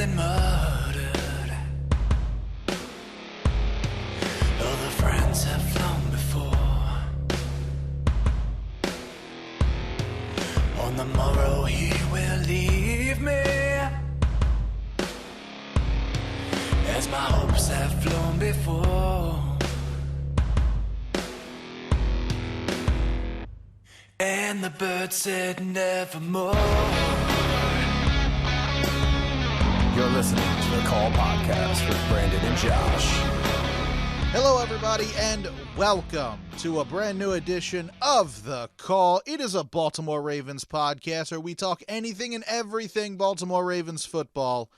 been murdered. All the friends have flown before. On the morrow he will leave me, as my hopes have flown before. And the bird said nevermore. You're listening to the Call Podcast with Brandon and Josh. Hello, everybody, and welcome to a brand new edition of The Call. It is a Baltimore Ravens podcast where we talk anything and everything Baltimore Ravens football.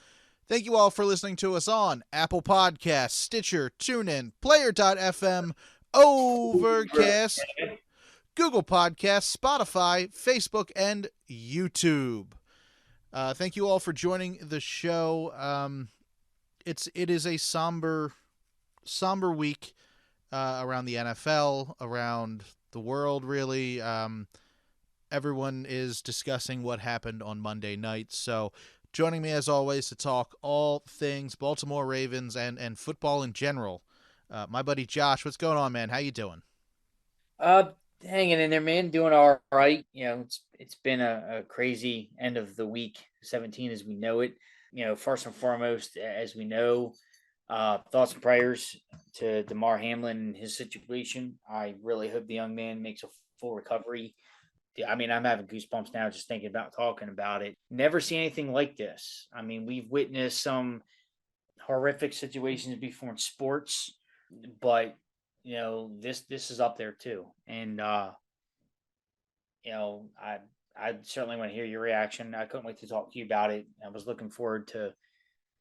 Thank you all for listening to us on Apple Podcasts, Stitcher, TuneIn, Player.fm, Overcast, Google Podcasts, Spotify, Facebook, and YouTube. Thank you all for joining the show. It is a somber week around the NFL, around the world, really. Everyone is discussing what happened on Monday night. So joining me, as always, to talk all things Baltimore Ravens and football in general, my buddy Josh. What's going on, man? How you doing? Hanging in there, man. Doing all right. You know, it's been a crazy end of the week 17 as we know it. You know, first and foremost, as we know, thoughts and prayers to Damar Hamlin and his situation. I really hope the young man makes a full recovery. I mean, I'm having goosebumps now just thinking about talking about it. Never seen anything like this. I mean, we've witnessed some horrific situations before in sports, but you know, this is up there too. And you know, I certainly want to hear your reaction. I couldn't wait to talk to you about it. I was looking forward to,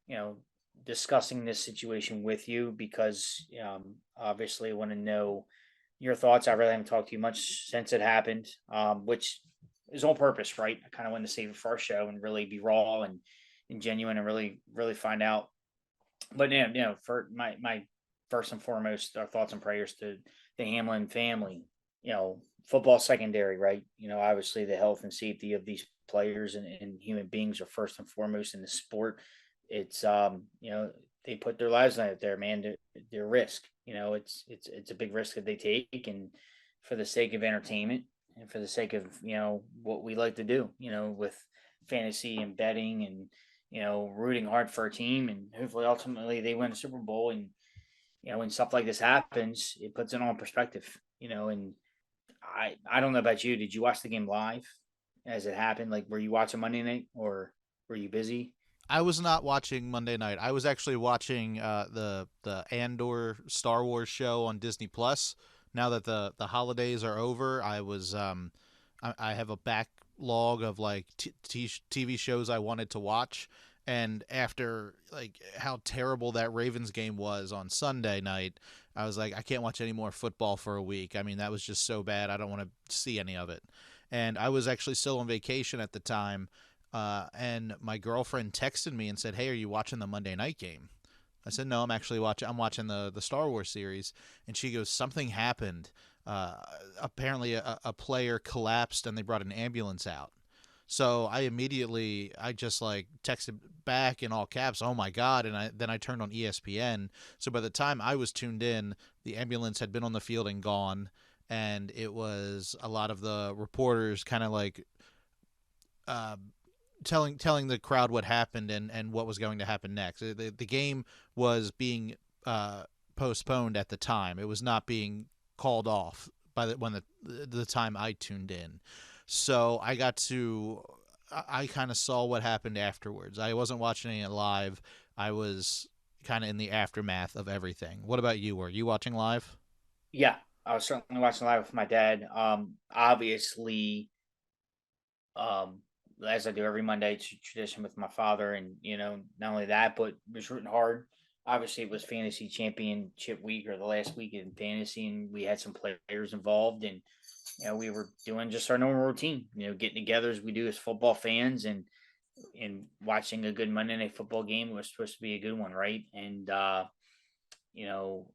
you know, discussing this situation with you because obviously I want to know your thoughts. I really haven't talked to you much since it happened, which is on purpose, right? I kind of wanted to save it for our show and really be raw and genuine and really find out. But yeah, you know, for my first and foremost, our thoughts and prayers to the Hamlin family. You know, football secondary, right? You know, obviously the health and safety of these players and human beings are first and foremost in the sport. It's you know, they put their lives out there, man. Their risk. You know, it's a big risk that they take, and for the sake of entertainment and for the sake of, you know, what we like to do, you know, with fantasy and betting and, you know, rooting hard for a team and hopefully ultimately they win a Super Bowl. And you know, when stuff like this happens, it puts it all in perspective, you know. And I don't know about you. Did you watch the game live as it happened? Like, were you watching Monday night or were you busy? I was not watching Monday night. I was actually watching the Andor Star Wars show on Disney Plus. Now that the holidays are over, I have a backlog of like TV shows I wanted to watch. And after like how terrible that Ravens game was on Sunday night, I was like, I can't watch any more football for a week. I mean, that was just so bad. I don't want to see any of it. And I was actually still on vacation at the time. And my girlfriend texted me and said, "Hey, are you watching the Monday night game?" I said, "No, I'm actually watching. I'm watching the Star Wars series." And she goes, "Something happened. Apparently a player collapsed and they brought an ambulance out." So I just like texted back in all caps, "Oh my God." And then I turned on ESPN. So by the time I was tuned in, the ambulance had been on the field and gone. And it was a lot of the reporters kind of like telling the crowd what happened and what was going to happen next. The game was being postponed at the time. It was not being called off by when the time I tuned in. So I kind of saw what happened afterwards. I wasn't watching it live. I was kind of in the aftermath of everything. What about you? Were you watching live? Yeah, I was certainly watching live with my dad. Obviously, as I do every Monday, it's a tradition with my father, and you know, not only that, but was rooting hard. Obviously, it was fantasy championship week or the last week in fantasy, and we had some players involved, and you know, we were doing just our normal routine, you know, getting together as we do as football fans and watching a good Monday night football game was supposed to be a good one, right? And you know,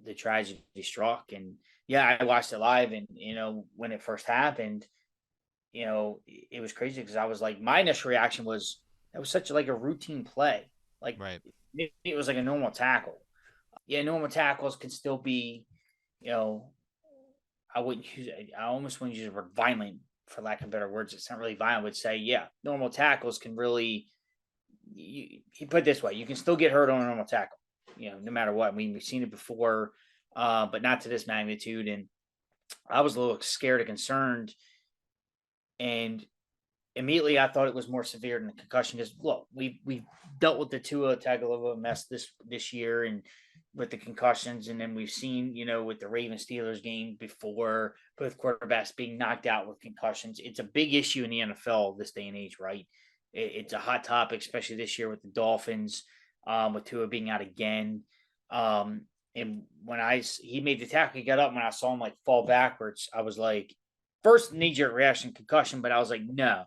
the tragedy struck, and yeah, I watched it live, and you know, when it first happened, you know, it was crazy because I was like, my initial reaction was that was such like a routine play. Like Right. it was like a normal tackle. Yeah, normal tackles can still be, you know, I wouldn't use. I almost wouldn't use the word violent for lack of better words. It's not really violent. I would say, yeah, normal tackles can really. He put it this way: you can still get hurt on a normal tackle, no matter what. I mean, we've seen it before, but not to this magnitude. And I was a little scared and concerned, and immediately I thought it was more severe than the concussion. Because look, we've dealt with the Tua Tagovailoa mess this year, and with the concussions, and then we've seen with the Ravens Steelers game before, both quarterbacks being knocked out with concussions. It's a big issue in the NFL this day and age, right? It's a hot topic, especially this year with the Dolphins, with Tua being out again. And when he made the tackle, he got up. When I saw him like fall backwards, I was like, first knee jerk reaction, concussion. But I was like, no,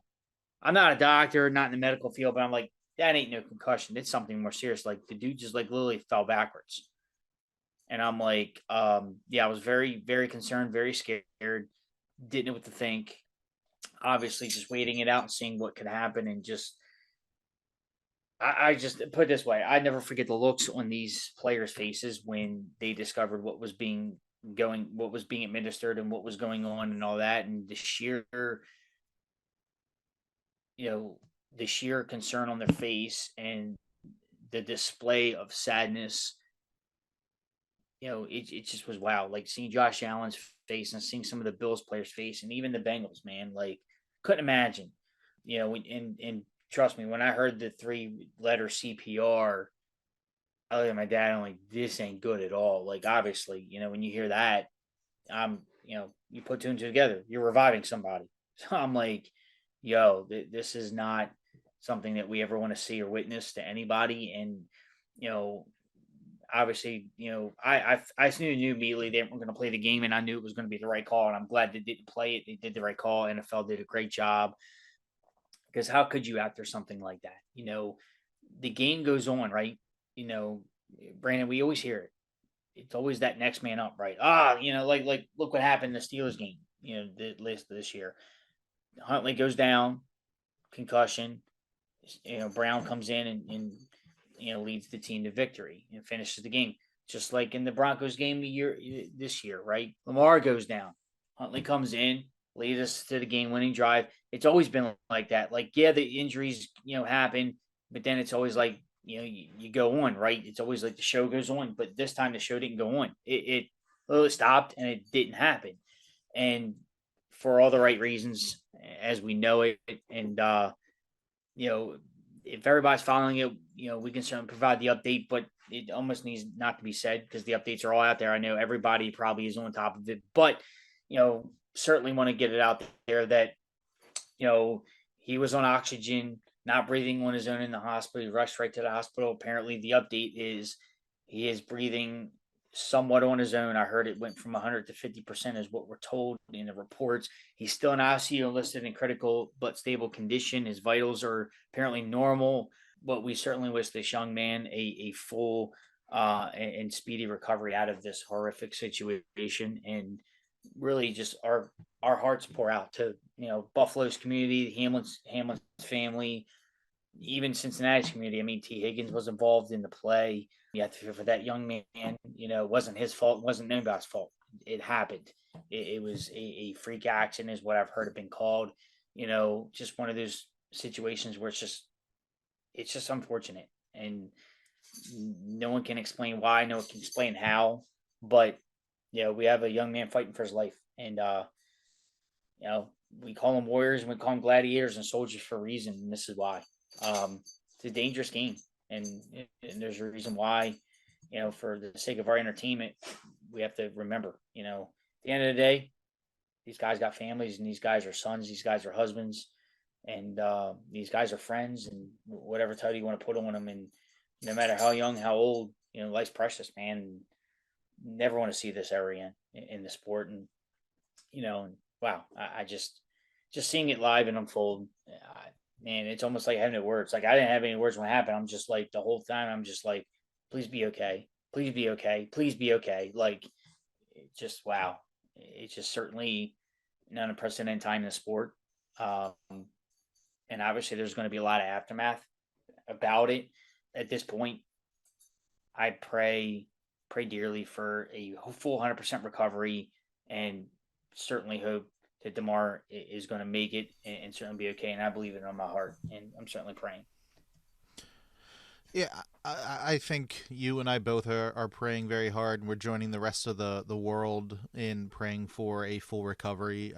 I'm not a doctor, not in the medical field, but I'm like, that ain't no concussion. It's something more serious. Like the dude just like literally fell backwards. And I'm like, yeah, I was very, very concerned, very scared, didn't know what to think. Obviously, just waiting it out and seeing what could happen. And I just put it this way: I never forget the looks on these players' faces when they discovered what was being administered and what was going on and all that. And you know, the sheer concern on their face and the display of sadness, it just was wow. Like seeing Josh Allen's face and seeing some of the Bills players' face and even the Bengals, man, like couldn't imagine. And trust me, when I heard the 3-letter CPR, I looked at my dad and I'm like, this ain't good at all. Like obviously, when you hear that, you put two and two together, you're reviving somebody. So I'm like, yo, this is not something that we ever want to see or witness to anybody. And, you know, obviously, I knew immediately they weren't going to play the game, and I knew it was going to be the right call. And I'm glad they didn't play it. They did the right call. NFL did a great job, because how could you after something like that? The game goes on, right? You know, Brandon, we always hear it. It's always that next man up, right? Like look what happened in the Steelers game. This year, Huntley goes down, concussion. Brown comes in and leads the team to victory and finishes the game. Just like in the Broncos game this year, right? Lamar goes down, Huntley comes in, leads us to the game-winning drive. It's always been like that. Like, yeah, the injuries happen, but then it's always like you go on, right? It's always like the show goes on, but this time the show didn't go on. It stopped and it didn't happen, and for all the right reasons, as we know it, and if everybody's following it, we can certainly provide the update, but it almost needs not to be said because the updates are all out there. I know everybody probably is on top of it, but, certainly want to get it out there that, he was on oxygen, not breathing on his own in the hospital. He rushed right to the hospital. Apparently the update is he is breathing somewhat on his own. I heard it went from 100 to 50% is what we're told in the reports. He's still in ICU, listed in critical but stable condition. His vitals are apparently normal, but we certainly wish this young man a full and speedy recovery out of this horrific situation. And really just our hearts pour out to Buffalo's community, Hamlin's family, even Cincinnati's community. I mean, T. Higgins was involved in the play. You have to feel for that young man. It wasn't his fault. It wasn't anybody's fault. It happened. It was a freak accident, is what I've heard it been called. Just one of those situations where it's just unfortunate, and no one can explain why. No one can explain how. But we have a young man fighting for his life, and we call them warriors and we call them gladiators and soldiers for a reason, and this is why. It's a dangerous game, and there's a reason why. For the sake of our entertainment, we have to remember. At the end of the day, these guys got families, and these guys are sons, these guys are husbands, and these guys are friends, and whatever title you want to put on them. And no matter how young, how old, life's precious, man. Never want to see this ever again in the sport. And and wow, I just seeing it live and unfold, man, it's almost like having no words. Like I didn't have any words when it happened. I'm just like the whole time. I'm just like, please be okay. Please be okay. Please be okay. Like, just wow. It's just certainly an unprecedented time in the sport. And obviously, there's going to be a lot of aftermath about it at this point, I pray dearly for a full 100% recovery, and certainly hope that Damar is going to make it and certainly be okay. And I believe it in my heart, and I'm certainly praying. Yeah, I think you and I both are praying very hard, and we're joining the rest of the world in praying for a full recovery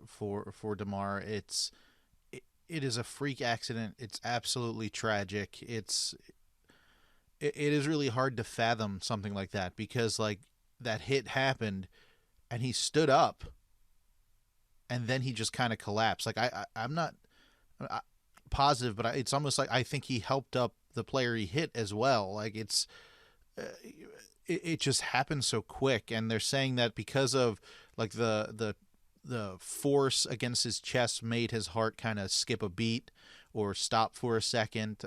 for Damar. It is a freak accident. It's absolutely tragic. It is really hard to fathom something like that, because like that hit happened and he stood up and then he just kind of collapsed. Like I'm not positive, but it's almost like I think he helped up the player he hit as well. Like uh, it just happened so quick, and they're saying that because of like the force against his chest made his heart kind of skip a beat or stop for a second.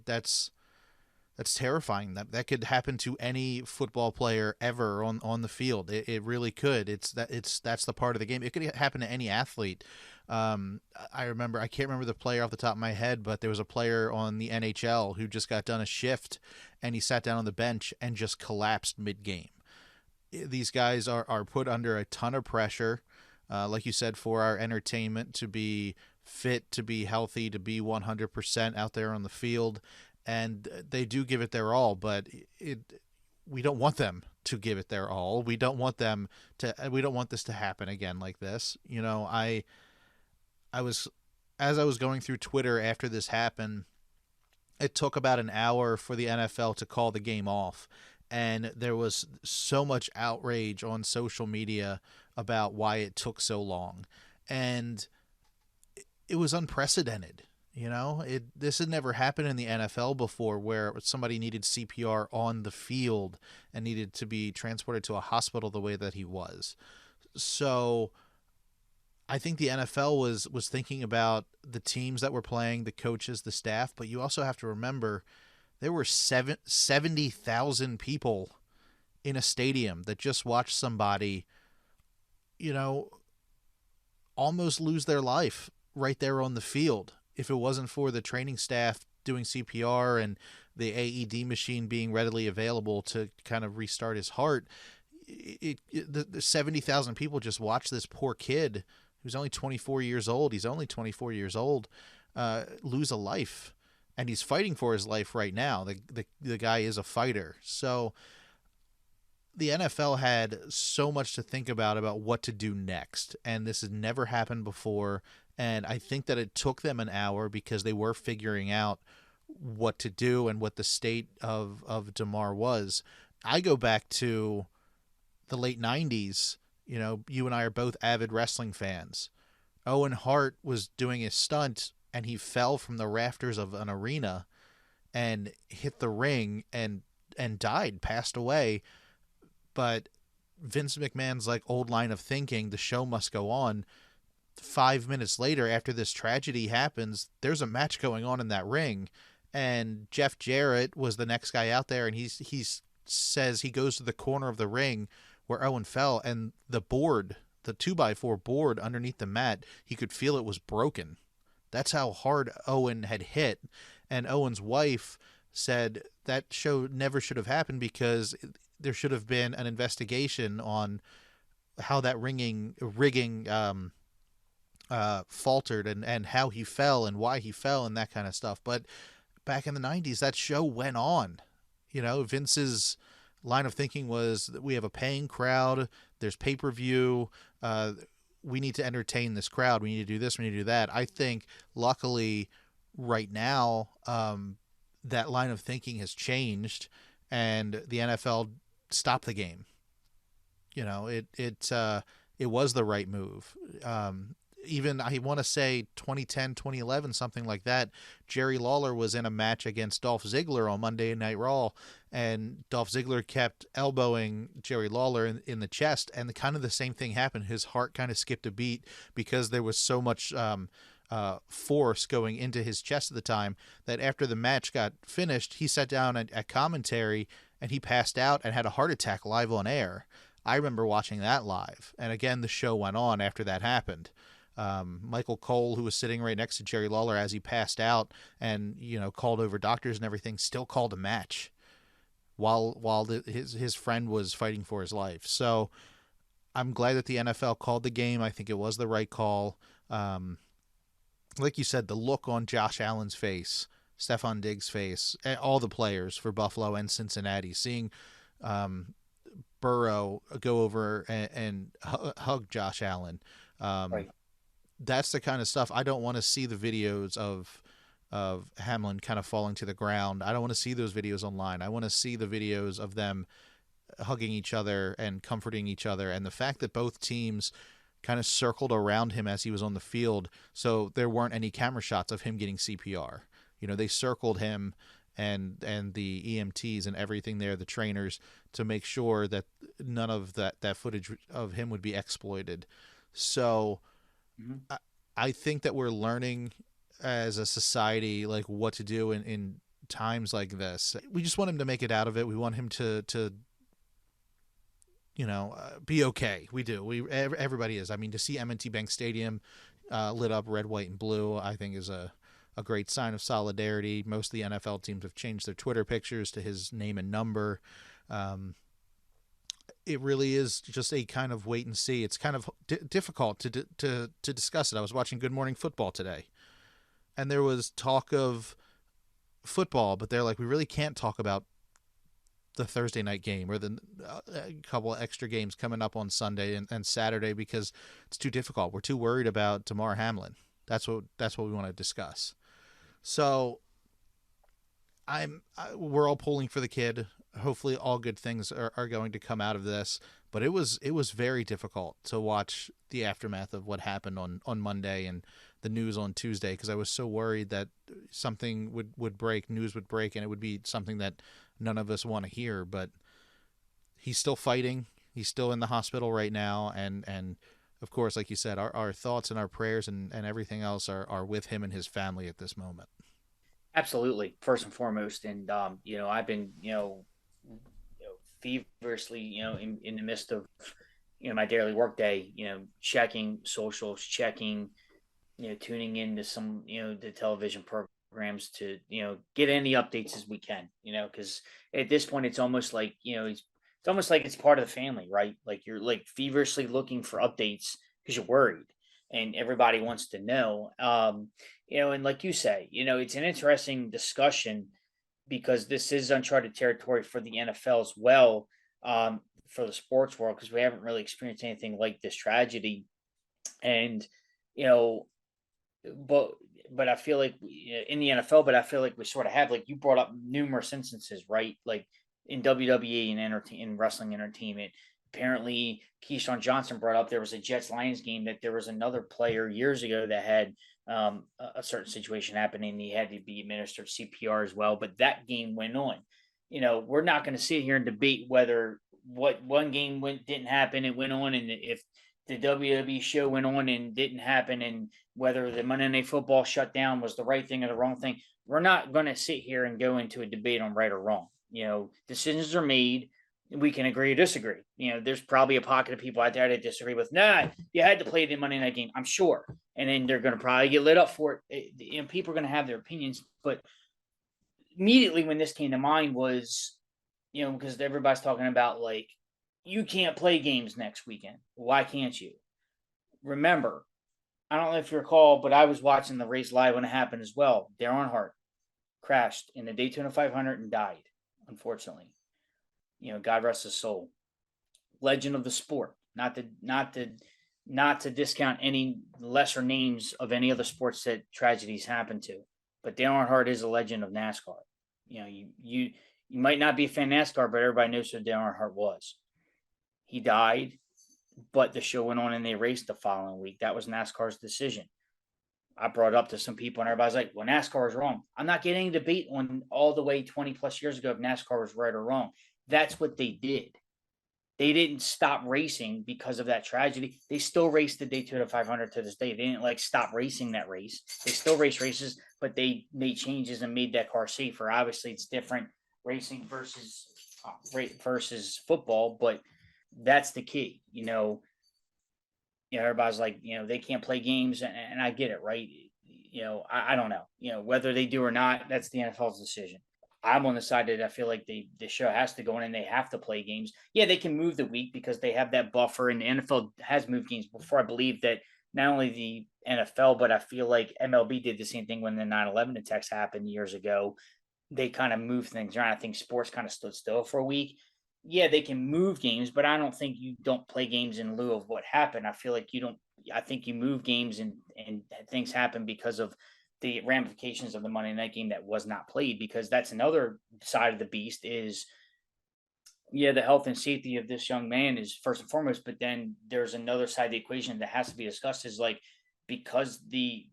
That's terrifying. That could happen to any football player ever on the field. It really could. That's the part of the game. It could happen to any athlete. I can't remember the player off the top of my head, but there was a player on the NHL who just got done a shift and he sat down on the bench and just collapsed mid-game. These guys are put under a ton of pressure, like you said, for our entertainment, to be fit, to be healthy, to be 100% out there on the field. And they do give it their all, but we don't want them to give it their all. We don't want this to happen again like this. You know, as I was going through Twitter after this happened, it took about an hour for the NFL to call the game off. And there was so much outrage on social media about why it took so long. And it was unprecedented. You know, this had never happened in the NFL before, where somebody needed CPR on the field and needed to be transported to a hospital the way that he was. So I think the NFL was thinking about the teams that were playing, the coaches, the staff, but you also have to remember there were 70,000 people in a stadium that just watched somebody, you know, almost lose their life right there on the field. If it wasn't for the training staff doing CPR and the AED machine being readily available to kind of restart his heart, the 70,000 people just watched this poor kid who's only 24 years old. He's only 24 years old, lose a life, and he's fighting for his life right now. The guy is a fighter. So the NFL had so much to think about what to do next, and this has never happened before. And I think that it took them an hour because they were figuring out what to do and what the state of Damar was. I go back to the late 90s. You know, you and I are both avid wrestling fans. Owen Hart was doing his stunt and he fell from the rafters of an arena and hit the ring and died, passed away. But Vince McMahon's like old line of thinking, the show must go on. 5 minutes later, after this tragedy happens, there's a match going on in that ring, and Jeff Jarrett was the next guy out there, and he says he goes to the corner of the ring where Owen fell, and the 2x4 board underneath the mat, he could feel it was broken. That's how hard Owen had hit. And Owen's wife said that show never should have happened because there should have been an investigation on how that rigging faltered and how he fell and why he fell and that kind of stuff. But back in the 90s, that show went on. You know, Vince's line of thinking was that we have a paying crowd, there's pay-per-view, we need to entertain this crowd, we need to do this, we need to do that. I think luckily right now that line of thinking has changed and the NFL stopped the game. You know, it was the right move. Even I want to say 2010, 2011, something like that, Jerry Lawler was in a match against Dolph Ziggler on Monday Night Raw, and Dolph Ziggler kept elbowing Jerry Lawler in the chest, and the same thing happened. His heart kind of skipped a beat because there was so much force going into his chest at the time that after the match got finished, he sat down at commentary and he passed out and had a heart attack live on air. I remember watching that live, and again, the show went on after that happened. Michael Cole, who was sitting right next to Jerry Lawler as he passed out and, called over doctors and everything, still called a match while his friend was fighting for his life. So I'm glad that the NFL called the game. I think it was the right call. Like you said, the look on Josh Allen's face, Stephon Diggs' face, all the players for Buffalo and Cincinnati, seeing Burrow go over and hug Josh Allen. Right. That's the kind of stuff I don't want to see. The videos of Hamlin kind of falling to the ground. I don't want to see those videos online. I want to see the videos of them hugging each other and comforting each other. And the fact that both teams kind of circled around him as he was on the field, so there weren't any camera shots of him getting CPR. They circled him and the EMTs and everything there, the trainers, to make sure that none of that footage of him would be exploited. So I think that we're learning as a society, like, what to do in times like this. We just want him to make it out of it. We want him to be okay. We do. Everybody is. I mean, to see M&T Bank Stadium lit up red, white, and blue, I think is a great sign of solidarity. Most of the NFL teams have changed their Twitter pictures to his name and number. It really is just a kind of wait and see. It's kind of difficult to discuss it. I was watching Good Morning Football today, and there was talk of football, but they're like, we really can't talk about the Thursday night game or the couple of extra games coming up on Sunday and Saturday because it's too difficult. We're too worried about Damar Hamlin. That's what we want to discuss. So we're all pulling for the kid. Hopefully all good things are going to come out of this, but it was very difficult to watch the aftermath of what happened on Monday and the news on Tuesday, because I was so worried that something would break, news would break, and it would be something that none of us want to hear. But he's still fighting. He's still in the hospital right now. And of course, like you said, our thoughts and our prayers and everything else are with him and his family at this moment. Absolutely, first and foremost. And I've been feverishly in the midst of my daily workday, checking socials, checking, tuning into some the television programs to get any updates as we can, because at this point it's almost like it's almost like it's part of the family, right? Like you're like feverishly looking for updates because you're worried and everybody wants to know. And like you say, it's an interesting discussion because this is uncharted territory for the NFL as well, for the sports world, because we haven't really experienced anything like this tragedy. And, you know, but I feel like in the NFL, but I feel like we sort of have, like you brought up numerous instances, right? Like in WWE and in wrestling entertainment. Apparently, Keyshawn Johnson brought up there was a Jets Lions game that there was another player years ago that had a certain situation happening. He had to be administered CPR as well, but that game went on. We're not going to sit here and debate whether what one game didn't happen, it went on, and if the WWE show went on and didn't happen, and whether the Monday Night Football shutdown was the right thing or the wrong thing. We're not going to sit here and go into a debate on right or wrong. Decisions are made. We can agree or disagree. There's probably a pocket of people out there that disagree with, you had to play the Monday night game, I'm sure. And then they're going to probably get lit up for it. People are going to have their opinions. But immediately when this came to mind was, because everybody's talking about, like, you can't play games next weekend. Why can't you? Remember, I don't know if you recall, but I was watching the race live when it happened as well. Darren Hart crashed in the Daytona 500 and died, unfortunately. God rest his soul. Legend of the sport. Not to discount any lesser names of any other sports that tragedies happen to, but Dale Earnhardt is a legend of NASCAR. You might not be a fan of NASCAR, but everybody knows who Dale Earnhardt was. He died, but the show went on and they raced the following week. That was NASCAR's decision. I brought it up to some people and everybody's like, well, NASCAR is wrong. I'm not getting a debate on all the way 20 plus years ago if NASCAR was right or wrong. That's what they did. They didn't stop racing because of that tragedy. They still race the Daytona 500 to this day. They didn't stop racing that race. They still race races, but they made changes and made that car safer. Obviously, it's different racing versus football, but that's the key. everybody's like, they can't play games, and I get it, right? I don't know, whether they do or not. That's the NFL's decision. I'm on the side that I feel like the show has to go in and they have to play games. Yeah, they can move the week because they have that buffer, and the NFL has moved games before. I believe that not only the NFL, but I feel like MLB did the same thing when the 9/11 attacks happened years ago. They kind of moved things around. I think sports kind of stood still for a week. Yeah, they can move games, but I don't think you don't play games in lieu of what happened. I feel like you don't. I think you move games and things happen because of the ramifications of the Monday night game that was not played. Because that's another side of the beast. Is yeah, the health and safety of this young man is first and foremost, but then there's another side of the equation that has to be discussed. Is like because the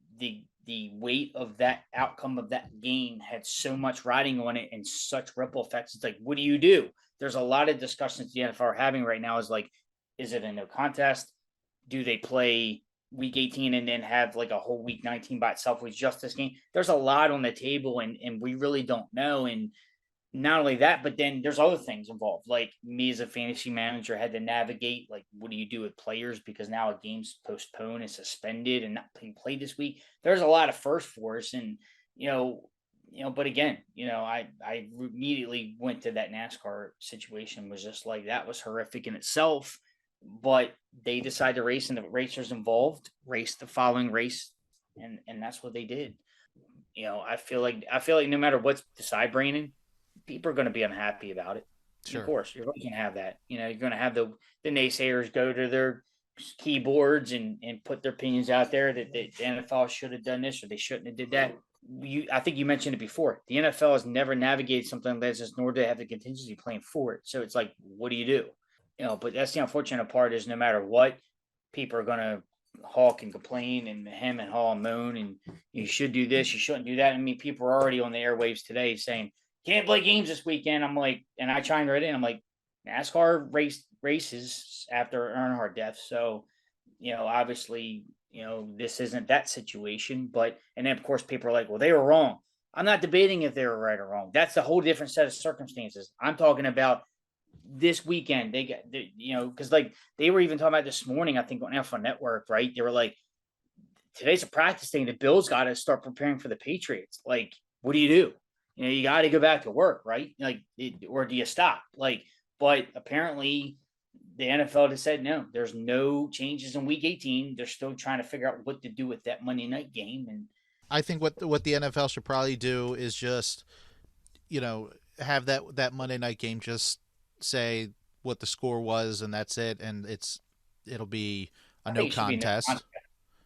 weight of that outcome of that game had so much riding on it and such ripple effects. It's like, what do you do? There's a lot of discussions the NFL are having right now. Is like, is it a no contest? Do they play week 18 and then have like a whole week 19 by itself with just this game? There's a lot on the table, and we really don't know. And not only that, but then there's other things involved. Like me as a fantasy manager had to navigate, like, what do you do with players? Because now a game's postponed and suspended and not being played this week. There's a lot of first for us. And, but again, I immediately went to that NASCAR situation, was just like, that was horrific in itself, but they decided to race, and the racers involved raced the following race. And that's what they did. I feel like no matter what's decided, Brandon, people are going to be unhappy about it. Sure. Of course, you're going to have that. You're going to have the naysayers go to their keyboards and put their opinions out there that the NFL should have done this or they shouldn't have did that. I think you mentioned it before. The NFL has never navigated something like this, nor do they have the contingency plan for it. So it's like, what do you do? But that's the unfortunate part, is no matter what, people are going to hawk and complain and hem and haw and moan, and you should do this, you shouldn't do that. I mean, people are already on the airwaves today saying, can't play games this weekend. I'm like, and I chimed right in. I'm like, NASCAR races after Earnhardt death. So, obviously, this isn't that situation. But, and then of course people are like, well, they were wrong. I'm not debating if they were right or wrong. That's a whole different set of circumstances. I'm talking about this weekend. They got, because like they were even talking about this morning, I think on NFL Network, right? They were like, today's a practice thing. The Bills got to start preparing for the Patriots. Like, what do you do? You got to go back to work, right? Like, or do you stop? Like, but apparently the NFL has said no. There's no changes in Week 18. They're still trying to figure out what to do with that Monday night game. And I think what the NFL should probably do is just, have that Monday night game just say what the score was, and that's it, and it'll be a no contest.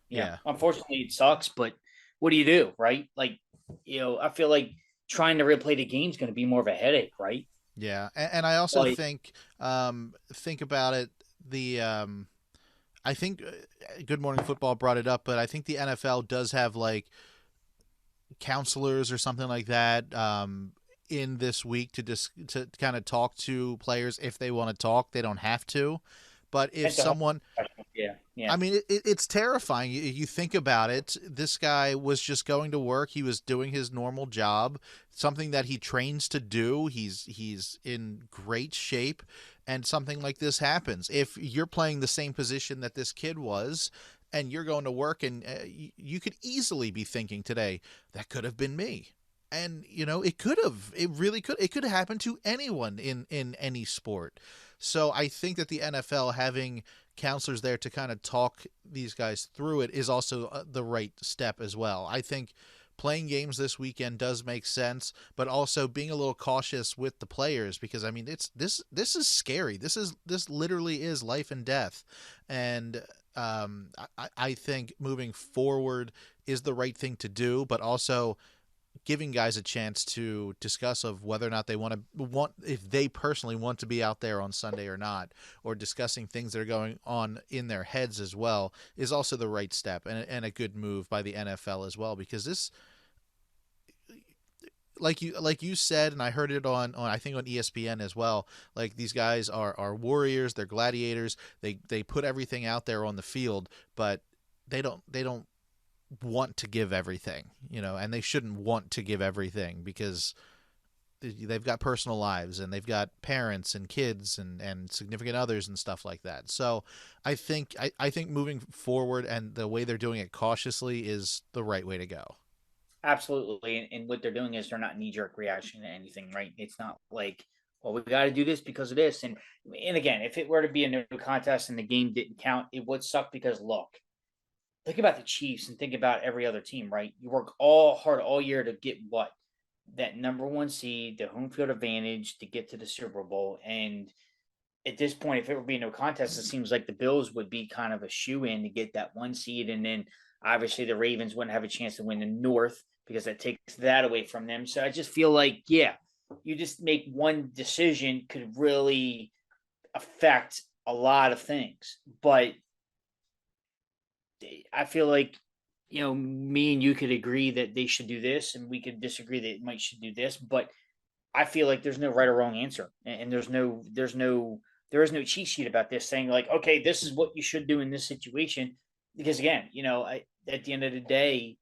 Yeah. Unfortunately, it sucks, but what do you do, right? Like, I feel like trying to replay the game is going to be more of a headache, right? Yeah, and I also think about it. I think Good Morning Football brought it up, but I think the NFL does have like counselors or something like that in this week to kind of talk to players if they want to talk. They don't have to, but if someone, I mean, it's terrifying. You think about it. This guy was just going to work. He was doing his normal job, something that he trains to do. He's in great shape, and something like this happens. If you're playing the same position that this kid was, and you're going to work, and you could easily be thinking today, that could have been me. And, it could have. It really could. It could have happened to anyone in any sport. So I think that the NFL having counselors there to kind of talk these guys through it is also the right step as well. I think playing games this weekend does make sense, but also being a little cautious with the players, because I mean, this is scary. This literally is life and death. And I think moving forward is the right thing to do, but also giving guys a chance to discuss of whether or not they want if they personally want to be out there on Sunday or not, or discussing things that are going on in their heads as well, is also the right step and a good move by the NFL as well, because this, like you said, and I heard it on I think on ESPN as well, like these guys are warriors, they're gladiators, they put everything out there on the field, but they don't want to give everything, and they shouldn't want to give everything, because they've got personal lives and they've got parents and kids and significant others and stuff like that. So I think moving forward and the way they're doing it cautiously is the right way to go. Absolutely. And what they're doing is they're not knee jerk reaction to anything, right? It's not like, well, we got to do this because of this. And again, if it were to be a no contest and the game didn't count, it would suck because look, think about the Chiefs and think about every other team, right? You work all hard all year to get what? That number one seed, the home field advantage to get to the Super Bowl. And at this point, if it would be no contest, it seems like the Bills would be kind of a shoe in to get that one seed. And then obviously the Ravens wouldn't have a chance to win the North because that takes that away from them. So I just feel like, yeah, you just make one decision could really affect a lot of things. But I feel like, me and you could agree that they should do this, and we could disagree that it might should do this. But I feel like there's no right or wrong answer, and there is no cheat sheet about this saying like, okay, this is what you should do in this situation. Because again, at the end of the day,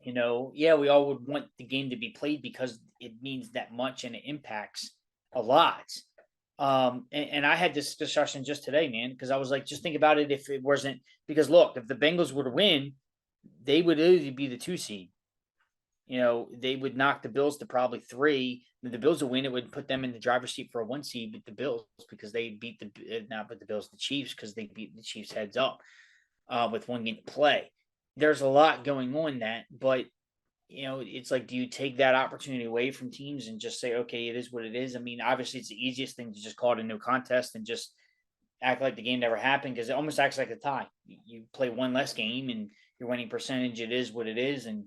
yeah, we all would want the game to be played because it means that much and it impacts a lot. And I had this discussion just today, man, because I was like, just think about it if it wasn't because look, if the Bengals were to win, they would literally be the 2 seed. They would knock the Bills to probably 3. If the Bills would win, it would put them in the driver's seat for a 1 seed, but the Bills because they beat the Chiefs because they beat the Chiefs heads up with 1 game to play. There's a lot going on but it's like, do you take that opportunity away from teams and just say, okay, it is what it is? I mean, obviously it's the easiest thing to just call it a no contest and just act like the game never happened because it almost acts like a tie. You play one less game and your winning percentage, it is what it is. And,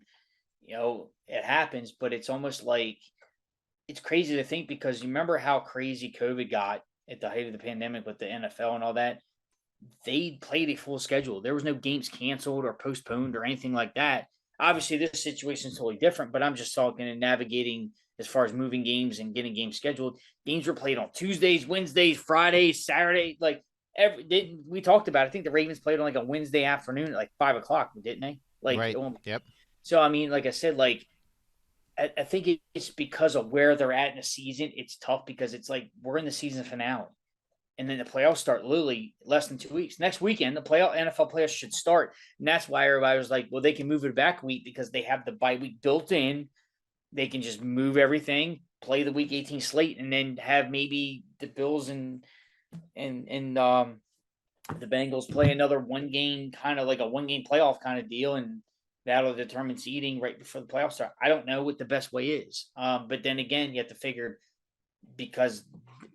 it happens, but it's almost like it's crazy to think because you remember how crazy COVID got at the height of the pandemic with the NFL and all that. They played a full schedule. There was no games canceled or postponed or anything like that. Obviously, this situation is totally different, but I'm just talking and navigating as far as moving games and getting games scheduled. Games were played on Tuesdays, Wednesdays, Fridays, Saturdays. Like we talked about it. I think the Ravens played on like a Wednesday afternoon at like 5:00, didn't they? Like, Right. Yep. So I mean, like I said, like I think it's because of where they're at in the season. It's tough because it's like we're in the season finale. And then the playoffs start literally less than 2 weeks. Next weekend, the NFL playoffs should start. And that's why everybody was like, well, they can move it back a week because they have the bye week built in. They can just move everything, play the week 18 slate, and then have maybe the Bills and the Bengals play another 1 game, kind of like a 1 game playoff kind of deal. And that'll determine seeding right before the playoffs start. I don't know what the best way is. But then again, you have to figure because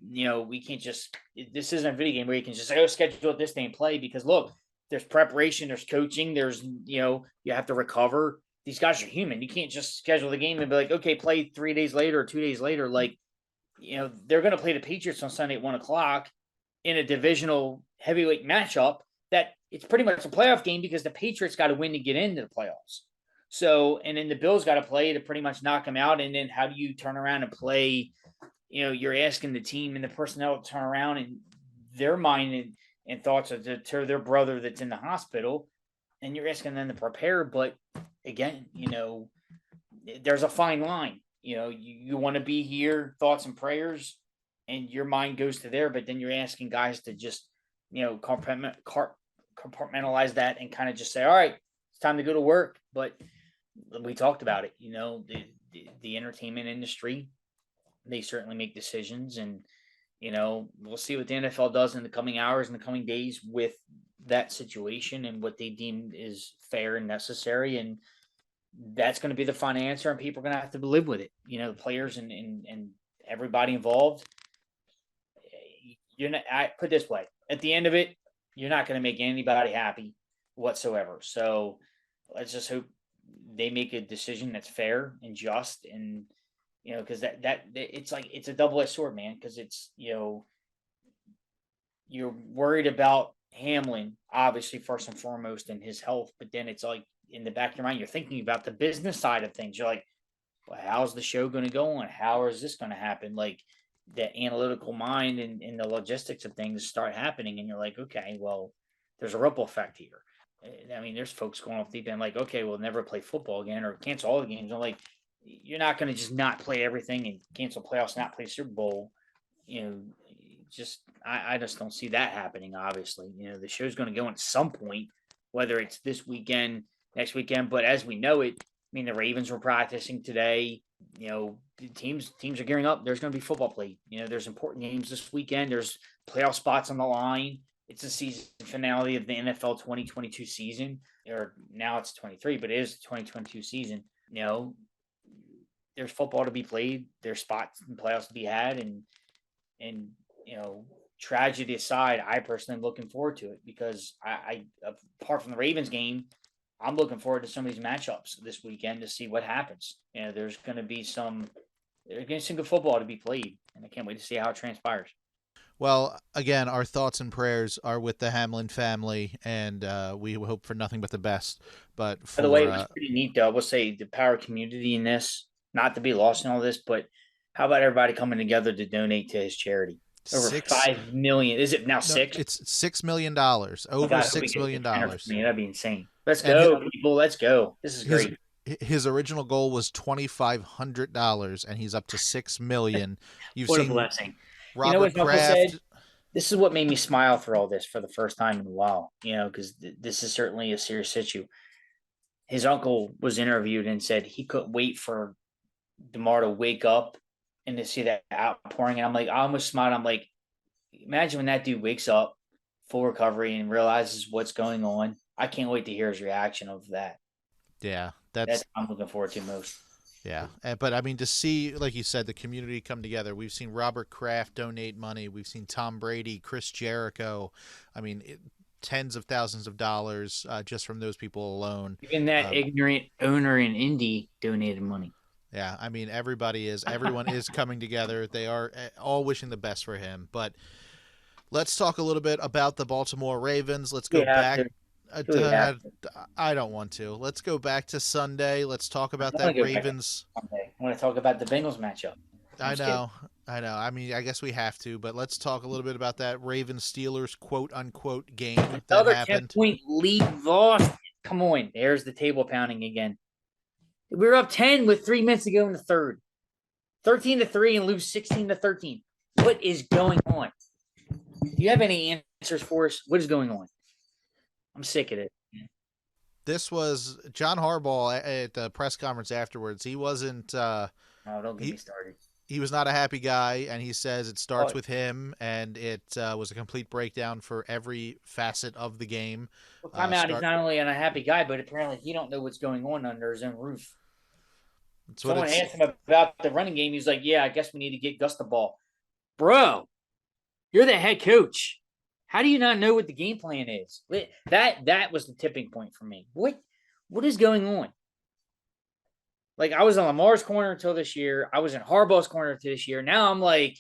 we can't just, this isn't a video game where you can just say, oh, schedule it this day and play because look, there's preparation, there's coaching, there's, you have to recover. These guys are human. You can't just schedule the game and be like, okay, play 3 days later or 2 days later. Like, they're going to play the Patriots on Sunday at 1:00 in a divisional heavyweight matchup that it's pretty much a playoff game because the Patriots got to win to get into the playoffs. So, and then the Bills got to play to pretty much knock them out. And then how do you turn around and play? You're asking the team and the personnel to turn around and their mind and thoughts to their brother that's in the hospital, and you're asking them to prepare. But again, there's a fine line. You want to be here, thoughts and prayers, and your mind goes to there. But then you're asking guys to just, compartmentalize that and kind of just say, all right, it's time to go to work. But we talked about it, the entertainment industry. They certainly make decisions and, we'll see what the NFL does in the coming hours and the coming days with that situation and what they deem is fair and necessary. And that's going to be the final answer and people are going to have to live with it. The players and everybody involved. I put it this way, at the end of it, you're not going to make anybody happy whatsoever. So let's just hope they make a decision that's fair and just and, because that it's like it's a double-edged sword, man. Because it's you're worried about Hamlin, obviously first and foremost, and his health, but then it's like in the back of your mind, you're thinking about the business side of things. You're like, well, how's the show going to go on? How is this going to happen? Like the analytical mind and the logistics of things start happening, and you're like, okay, well, there's a ripple effect here. I mean, there's folks going off deep end like, okay, we'll never play football again or cancel all the games. I'm like, you're not going to just not play everything and cancel playoffs, not play Super Bowl. Just I just don't see that happening. Obviously, the show's going to go on at some point, whether it's this weekend, next weekend. But as we know it, I mean, the Ravens were practicing today. Teams are gearing up. There's going to be football played. There's important games this weekend. There's playoff spots on the line. It's the season finale of the NFL 2022 season, or now it's 23, but it is the 2022 season. There's football to be played. There's spots in playoffs to be had, and tragedy aside, I personally am looking forward to it because I apart from the Ravens game, I'm looking forward to some of these matchups this weekend to see what happens. There's going to be some good football to be played, and I can't wait to see how it transpires. Well, again, our thoughts and prayers are with the Hamlin family, and we hope for nothing but the best. But By the way, it was pretty neat, though. I will say the power of community in this, not to be lost in all this, but how about everybody coming together to donate to his charity? Over 5 million. Is it now 6? It's $6 million. Over $6 million. That'd be insane. Let's go, people. Let's go. This is great. His original goal was $2,500, and he's up to $6 million. What a blessing. Robert Kraft. This is what made me smile through all this for the first time in a while, because this is certainly a serious issue. His uncle was interviewed and said he couldn't wait for Damar to wake up and to see that outpouring. And I almost smiled. I'm like, imagine when that dude wakes up, full recovery, and realizes what's going on. I can't wait to hear his reaction of that. Yeah, that's what I'm looking forward to most. Yeah, but I mean, to see, like you said, the community come together. We've seen Robert Kraft donate money. We've seen Tom Brady, Chris Jericho. I mean, tens of thousands of dollars just from those people alone. Even that ignorant owner in Indy donated money. Yeah, I mean, everyone is coming together. They are all wishing the best for him. But let's talk a little bit about the Baltimore Ravens. Let's go back. I don't want to. Let's go back to Sunday. Let's talk about that Ravens. I want to talk about the Bengals matchup. I know. I mean, I guess we have to, but let's talk a little bit about that Ravens-Steelers quote-unquote game that happened. 10-point lead lost. Come on. There's the table pounding again. We were up 10 with 3 minutes to go in the third. 13-3 and lose 16-13. What is going on? Do you have any answers for us? What is going on? I'm sick of it. This was John Harbaugh at the press conference afterwards. He wasn't. No, don't get me started. He was not a happy guy, and he says it starts with him, and it was a complete breakdown for every facet of the game. Well, he's not only an unhappy guy, but apparently he don't know what's going on under his own roof. Someone asked him about the running game. He's like, "Yeah, I guess we need to get Gus the ball." Bro, you're the head coach. How do you not know what the game plan is? That was the tipping point for me. What is going on? Like, I was on Lamar's corner until this year. I was in Harbaugh's corner until this year. Now I'm like,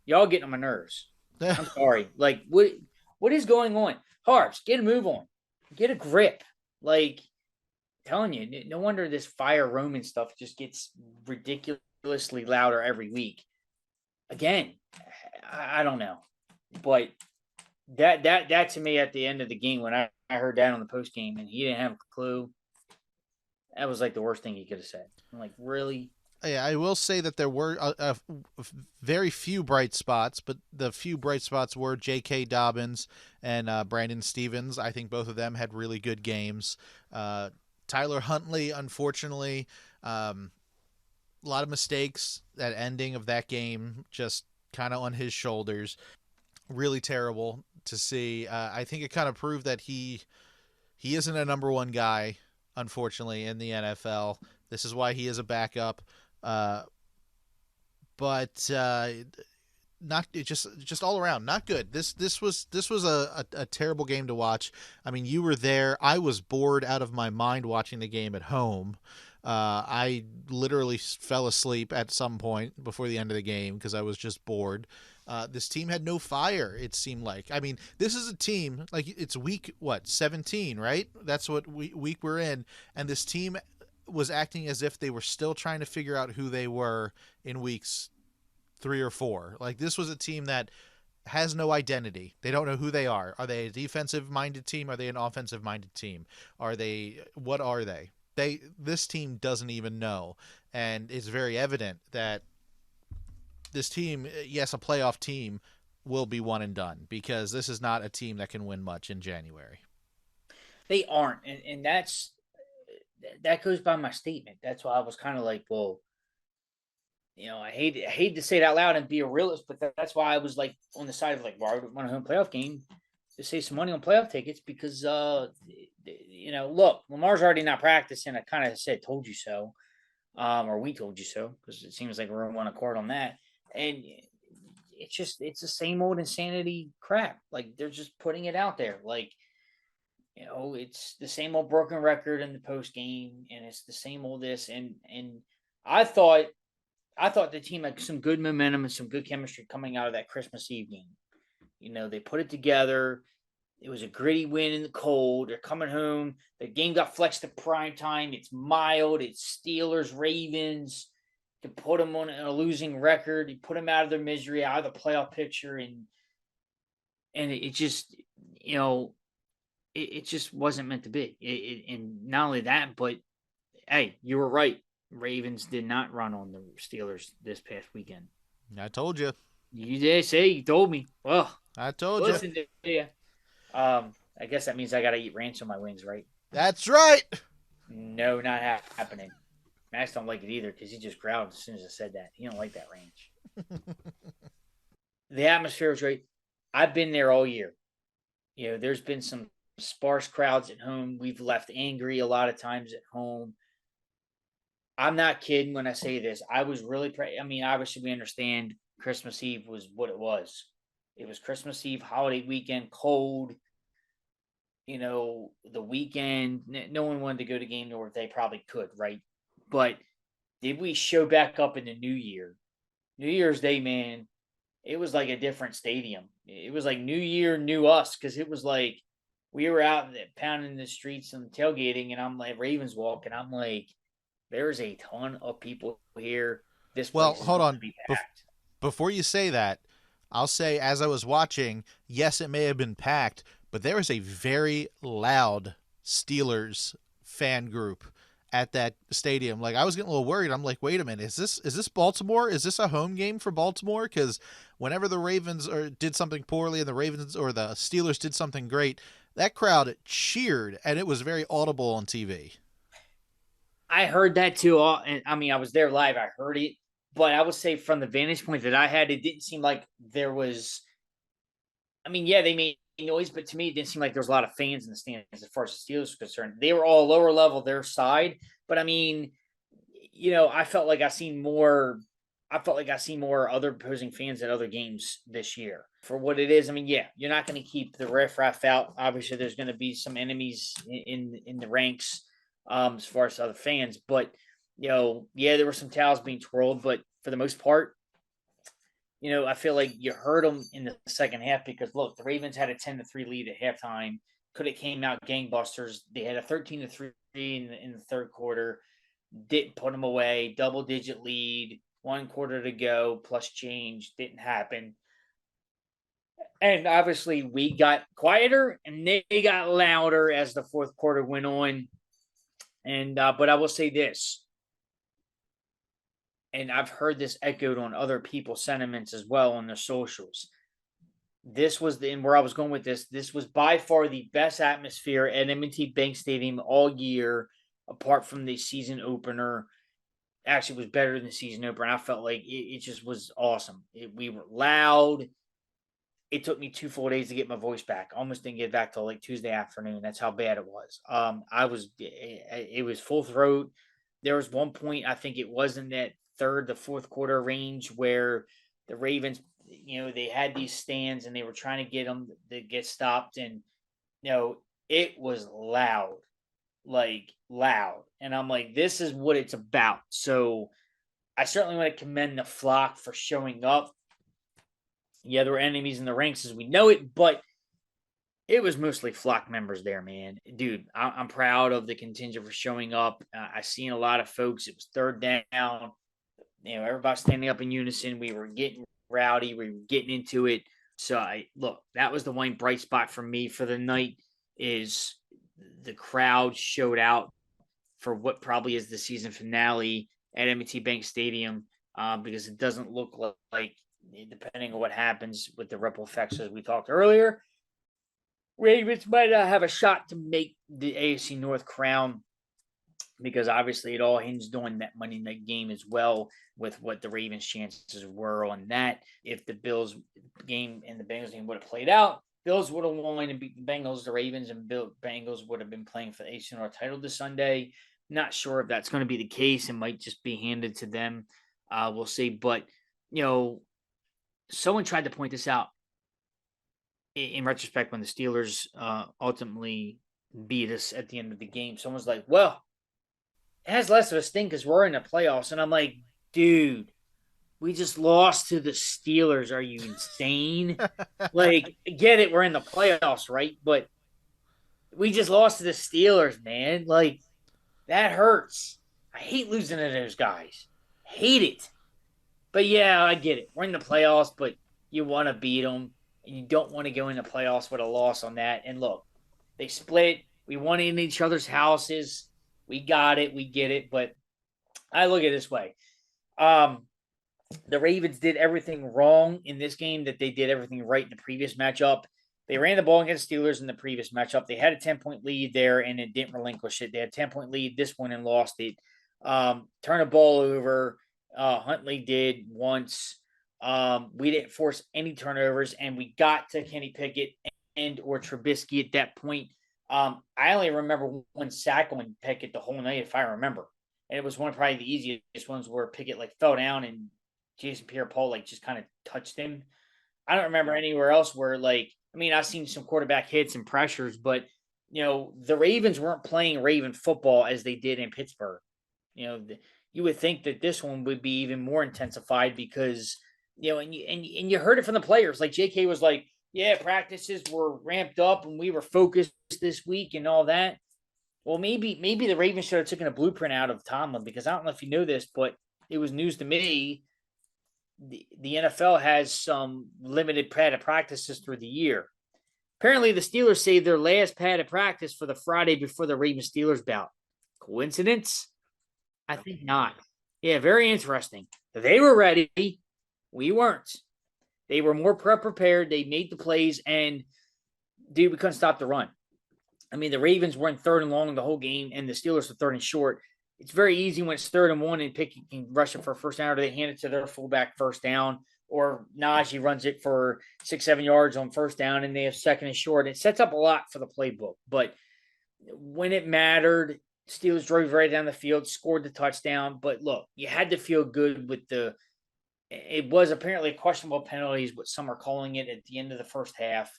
y'all getting on my nerves. I'm sorry. Like, what is going on? Harbs, get a move on. Get a grip. Like, I'm telling you, no wonder this Fire Roman stuff just gets ridiculously louder every week. Again, I don't know. But that to me at the end of the game, when I heard that on the post game and he didn't have a clue, that was like the worst thing he could have said. I'm like, really? Yeah, I will say that there were very few bright spots, but the few bright spots were J.K. Dobbins and Brandon Stevens. I think both of them had really good games. Tyler Huntley, unfortunately, a lot of mistakes. That ending of that game just kind of on his shoulders. Really terrible to see. I think it kind of proved that he isn't a number one guy, unfortunately, in the NFL. This is why he is a backup. But not just all around not good. This was a terrible game to watch. I mean, you were there. I was bored out of my mind watching the game at home. I literally fell asleep at some point before the end of the game because I was just bored. This team had no fire, it seemed like. I mean, this is a team, like, it's week, 17, right? That's what week we're in. And this team was acting as if they were still trying to figure out who they were in weeks 3 or 4. Like, this was a team that has no identity. They don't know who they are. Are they a defensive-minded team? Are they an offensive-minded team? What are they? this team doesn't even know, and it's very evident that this team, yes, a playoff team, will be one and done because this is not a team that can win much in January. They aren't, and that goes by my statement. That's why I was kind of like, well, I hate to say it out loud and be a realist, but that's why I was like on the side of like, well, I would want a home playoff game to save some money on playoff tickets because, look, Lamar's already not practicing. I kind of said, told you so, or we told you so, because it seems like we're on one accord on that. And it's the same old insanity crap. Like they're just putting it out there. Like, it's the same old broken record in the post game, and it's the same old this. And I thought the team had some good momentum and some good chemistry coming out of that Christmas Eve game. They put it together. It was a gritty win in the cold. They're coming home. The game got flexed to prime time. It's mild. It's Steelers, Ravens. To put them on a losing record, you put them out of their misery, out of the playoff picture, and it just, it just wasn't meant to be. And not only that, but hey, you were right. Ravens did not run on the Steelers this past weekend. I told you. You did say you told me. Well, I told listen you. to you. I guess that means I got to eat ranch on my wings, right? That's right. No, not happening. Max don't like it either because he just growled as soon as I said that. He don't like that ranch. The atmosphere was great. I've been there all year. There's been some sparse crowds at home. We've left angry a lot of times at home. I'm not kidding when I say this. I was really obviously we understand Christmas Eve was what it was. It was Christmas Eve, holiday weekend, cold. The weekend, no one wanted to go to game, or they probably could, right? But did we show back up in the New Year? New Year's Day, man, it was like a different stadium. It was like New Year, new us, because it was like we were out pounding the streets and tailgating, and I'm like Ravens walk, and I'm like, there's a ton of people here. This place Well, is hold going on. to be packed. Before you say that, I'll say as I was watching, yes, it may have been packed, but there was a very loud Steelers fan group at that stadium. Like I was getting a little worried. I'm like, wait a minute, is this Baltimore? Is this a home game for Baltimore? Because whenever the Ravens did something poorly and the Ravens or the Steelers did something great, that crowd cheered, and it was very audible on TV. I heard that too. And I was there live. I heard it, but I would say from the vantage point that I had, it didn't seem like there was. Yeah, they made noise, but to me, it didn't seem like there was a lot of fans in the stands as far as the Steelers were concerned. They were all lower level their side, but I felt like I seen more. I felt like I seen more other opposing fans at other games this year for what it is. Yeah, you're not going to keep the riffraff out. Obviously, there's going to be some enemies in the ranks as far as other fans, but there were some towels being twirled, but for the most part, I feel like you heard them in the second half because look, the Ravens had a 10-3 lead at halftime. Could have came out gangbusters. They had a 13-3 in the third quarter. Didn't put them away. Double-digit lead. 1 quarter to go plus change. Didn't happen. And obviously, we got quieter and they got louder as the fourth quarter went on. And but I will say this, and I've heard this echoed on other people's sentiments as well on their socials. This was and where I was going with this. This was by far the best atmosphere at M&T Bank Stadium all year, apart from the season opener. Actually, was better than the season opener. I felt like it just was awesome. We were loud. It took me 2 full days to get my voice back. Almost didn't get back till like Tuesday afternoon. That's how bad it was. It was full throat. There was one point, I think it was in that third to fourth quarter range where the Ravens, they had these stands and they were trying to get them to get stopped. And, it was loud, like loud. And I'm like, this is what it's about. So I certainly want to commend the flock for showing up. Yeah, there were enemies in the ranks as we know it, but it was mostly flock members there, man. Dude, I'm proud of the contingent for showing up. I seen a lot of folks. It was third down. Everybody standing up in unison. We were getting rowdy. We were getting into it. So that was the one bright spot for me for the night is the crowd showed out for what probably is the season finale at M&T Bank Stadium, because it doesn't look like, depending on what happens with the ripple effects as we talked earlier, Ravens might have a shot to make the AFC North crown, because obviously it all hinged on that Monday night game as well, with what the Ravens' chances were on that. If the Bills game and the Bengals game would have played out, Bills would have won and beat the Bengals, the Ravens, and Bengals would have been playing for the AFC North title this Sunday. Not sure if that's going to be the case. It might just be handed to them. We'll see. But, someone tried to point this out in retrospect when the Steelers ultimately beat us at the end of the game. Someone's like, well, it has less of a sting because we're in the playoffs. And I'm like, dude, we just lost to the Steelers. Are you insane? Like, get it, we're in the playoffs, right? But we just lost to the Steelers, man. Like, that hurts. I hate losing to those guys. Hate it. But yeah, I get it. We're in the playoffs, but you want to beat them, and you don't want to go in the playoffs with a loss on that. And look, they split. We won in each other's houses. We got it. We get it. But I look at it this way. The Ravens did everything wrong in this game that they did everything right in the previous matchup. They ran the ball against Steelers in the previous matchup. They had a 10-point lead there, and it didn't relinquish it. They had a 10-point lead this one and lost it. Turn the ball over. Huntley did once. We didn't force any turnovers, and we got to Kenny Pickett and or Trubisky at that point. I only remember one sack on Pickett the whole night, if I remember. And it was one of probably the easiest ones where Pickett fell down and Jason Pierre-Paul just kind of touched him. I don't remember anywhere else where I've seen some quarterback hits and pressures, but the Ravens weren't playing Raven football as they did in Pittsburgh. You would think that this one would be even more intensified because and you heard it from the players. Like JK was like, yeah, practices were ramped up and we were focused this week and all that. Well, maybe the Ravens should have taken a blueprint out of Tomlin, because I don't know if you know this, but it was news to me. The NFL has some limited padded practices through the year. Apparently, the Steelers saved their last padded practice for the Friday before the Ravens-Steelers bout. Coincidence? I think not. Yeah, very interesting. They were ready. We weren't. They were more prepared. They made the plays, and, dude, we couldn't stop the run. The Ravens were in 3rd and long the whole game, and the Steelers were 3rd and short. It's very easy when it's 3rd and 1 and Pickett can rush it for a first down, or they hand it to their fullback first down, or Najee runs it for 6-7 yards on first down, and they have 2nd and short. It sets up a lot for the playbook. But when it mattered, Steelers drove right down the field, scored the touchdown. But look, you had to feel good with it was apparently questionable penalties, what some are calling it, at the end of the first half.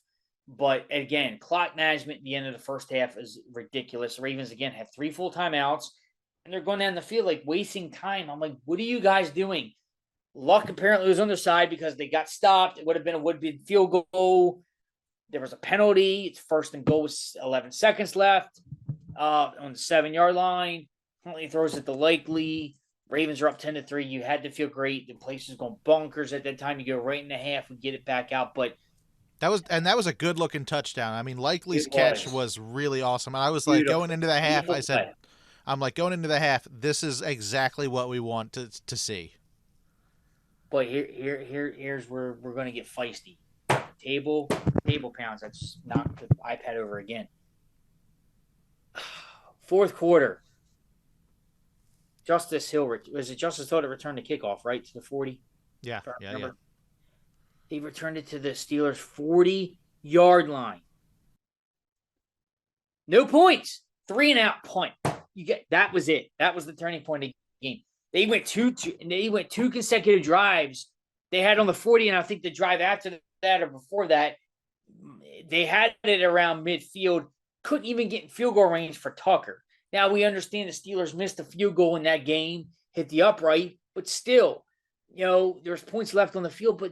But again, clock management at the end of the first half is ridiculous. The Ravens, again, have 3 full timeouts, and they're going down the field wasting time. I'm like, what are you guys doing? Luck apparently was on their side because they got stopped. It would have been a would-be field goal. There was a penalty. It's 1st and goal with 11 seconds left on the 7-yard line. Huntley throws it to Likely. Ravens are up 10-3. You had to feel great. The place is going bonkers at that time. You go right in the half and get it back out. But that was a good looking touchdown. Likely's catch was really awesome. And I was going into the half, I said, going into the half, this is exactly what we want to see. But here's where we're going to get feisty. Table pounds. I just knocked the iPad over again. 4th quarter. Justice Hill that returned the kickoff, right, to the 40? Yeah. They returned it to the Steelers' 40-yard line. No points. 3-and-out punt. That was it. That was the turning point of the game. They went two consecutive drives. They had on the 40, and I think the drive after that or before that, they had it around midfield. Couldn't even get in field goal range for Tucker. Now, we understand the Steelers missed a field goal in that game, hit the upright, but still, there's points left on the field. But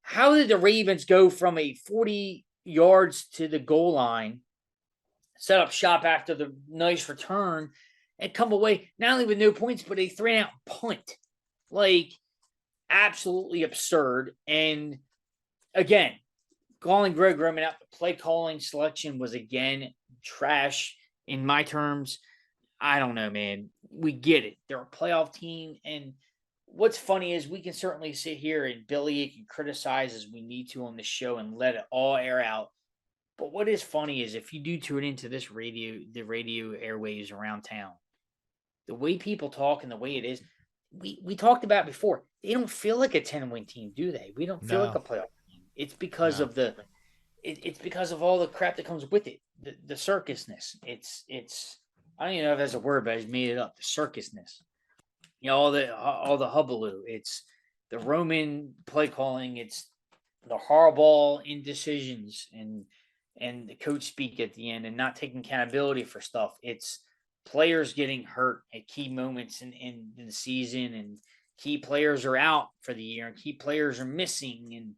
how did the Ravens go from a 40 yards to the goal line, set up shop after the nice return, and come away not only with no points, but a 3-and-out punt? Absolutely absurd. And again, calling Greg Roman out, the play calling selection was again trash in my terms. I don't know, man. We get it. They're a playoff team. And what's funny is we can certainly sit here and Billy can criticize as we need to on the show and let it all air out. But what is funny is if you do tune into this the radio airwaves around town, the way people talk and the way it is, we talked about before. They don't feel like a 10-win team, do they? We don't feel like No, a playoff team. It's because no. of it's because of all the crap that comes with it. The circusness. It's I don't even know if that's a word, but I just made it up. The circusness. You know, all the hubbub. It's the Roman play calling. It's the horrible indecisions and the coach speak at the end and not taking accountability for stuff. It's players getting hurt at key moments in the season, and key players are out for the year, and key players are missing,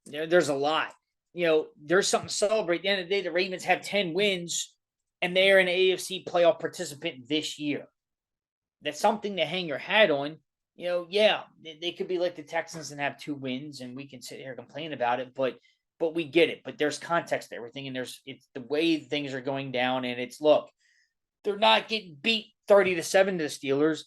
and there's a lot. You know, there's something to celebrate. At the end of the day, the Ravens have 10 wins, and they are an AFC playoff participant this year. That's something to hang your hat on. You know, yeah, they could be like the Texans and have 2 wins, and we can sit here and complain about it, but we get it. But there's context to everything, and it's the way things are going down, and it's look, they're not getting beat 30-7 to the Steelers.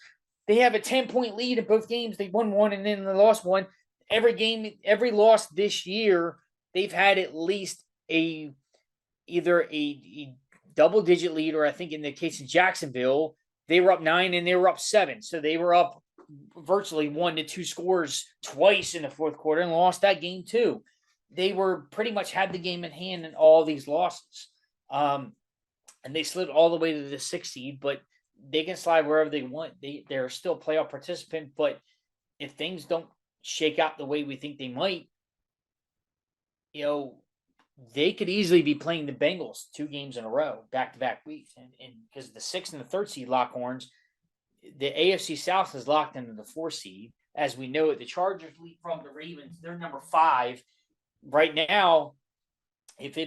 They have a 10-point lead in both games. They won one and then they lost one. Every game, every loss this year, they've had at least either a double-digit lead, or I think in the case of Jacksonville, they were up 9 and they were up 7. So they were up virtually 1 to 2 scores twice in the fourth quarter and lost that game too. They were pretty much had the game in hand in all these losses. And they slid all the way to the 6th seed, but they can slide wherever they want. They're still a playoff participant, but if things don't shake out the way we think they might, you know, they could easily be playing the Bengals 2 games in a row, back-to-back weeks. And because the 6th and the 3rd seed lock horns, the AFC South is locked into the 4th seed. As we know it, the Chargers lead from the Ravens. They're number 5. Right now, if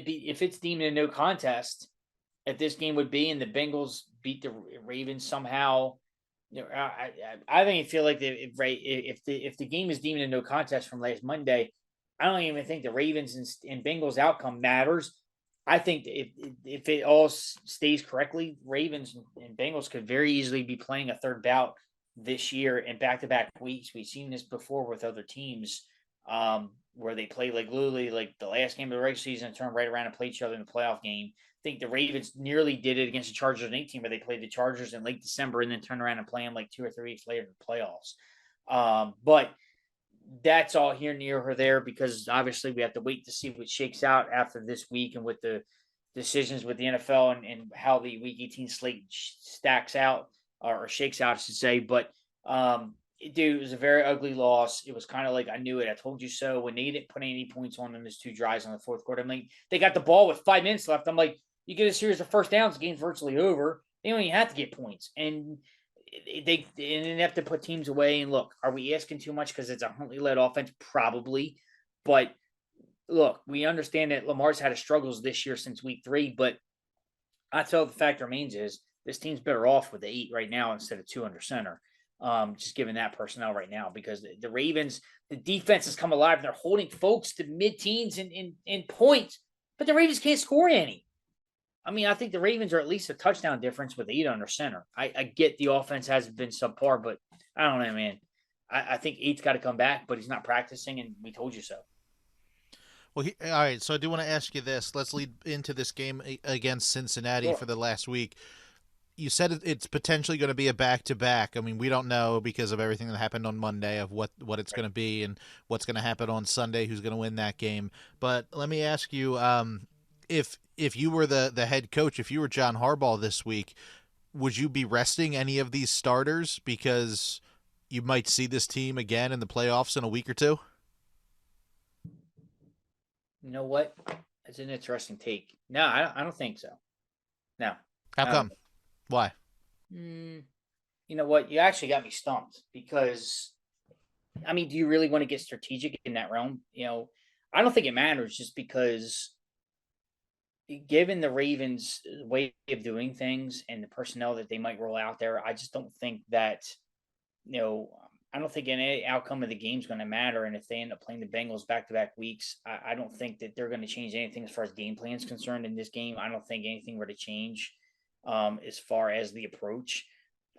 it's deemed a no contest, if this game would be and the Bengals beat the Ravens somehow, you know, I think I feel like if the game is deemed a no contest from last Monday, I don't even think the Ravens and Bengals outcome matters. I think if it all stays correctly, Ravens and Bengals could very easily be playing a 3rd bout this year in back-to-back weeks. We've seen this before with other teams where they play like literally like the last game of the regular season and turn right around and play each other in the playoff game. I think the Ravens nearly did it against the Chargers in 18, where they played the Chargers in late December and then turn around and play them like 2 or 3 weeks later in the playoffs. But that's all here, near, or there, because obviously we have to wait to see what shakes out after this week and with the decisions with the NFL and how the Week 18 slate stacks out or shakes out, I should say. But dude, it was a very ugly loss. It was kind of like I knew it. I told you so. When they didn't put any points on them, there's 2 drives on the 4th quarter. I'm like, they got the ball with 5 minutes left. I'm like, you get a series of first downs, the game's virtually over. They don't even have to get points, and they didn't have to put teams away. And look, are we asking too much because it's a Huntley-led offense? Probably, but look, we understand that Lamar's had his struggles this year since week 3, but that's all the fact remains is this team's better off with the 8 right now instead of 2 under center. Just given that personnel right now, because the Ravens, the defense has come alive. They're holding folks to mid-teens in points, but the Ravens can't score any. I mean, I think the Ravens are at least a touchdown difference with 8 under center. I get the offense hasn't been subpar, but I don't know, man. I think 8's got to come back, but he's not practicing, and we told you so. Well, all right, so I do want to ask you this. Let's lead into this game against Cincinnati for the last week. You said it's potentially going to be a back-to-back. I mean, we don't know because of everything that happened on Monday of what it's going to be and what's going to happen on Sunday, who's going to win that game. But let me ask you, if you were the head coach, if you were John Harbaugh this week, would you be resting any of these starters because you might see this team again in the playoffs in a week or 2? You know what? That's an interesting take. No, I don't think so. No. How come? Why? You know what? You actually got me stumped because, I mean, do you really want to get strategic in that realm? You know, I don't think it matters just because given the Ravens' way of doing things and the personnel that they might roll out there, I just don't think that, you know, I don't think any outcome of the game is going to matter. And if they end up playing the Bengals back-to-back weeks, I don't think that they're going to change anything as far as game plan is concerned in this game. I don't think anything were to change. as far as the approach.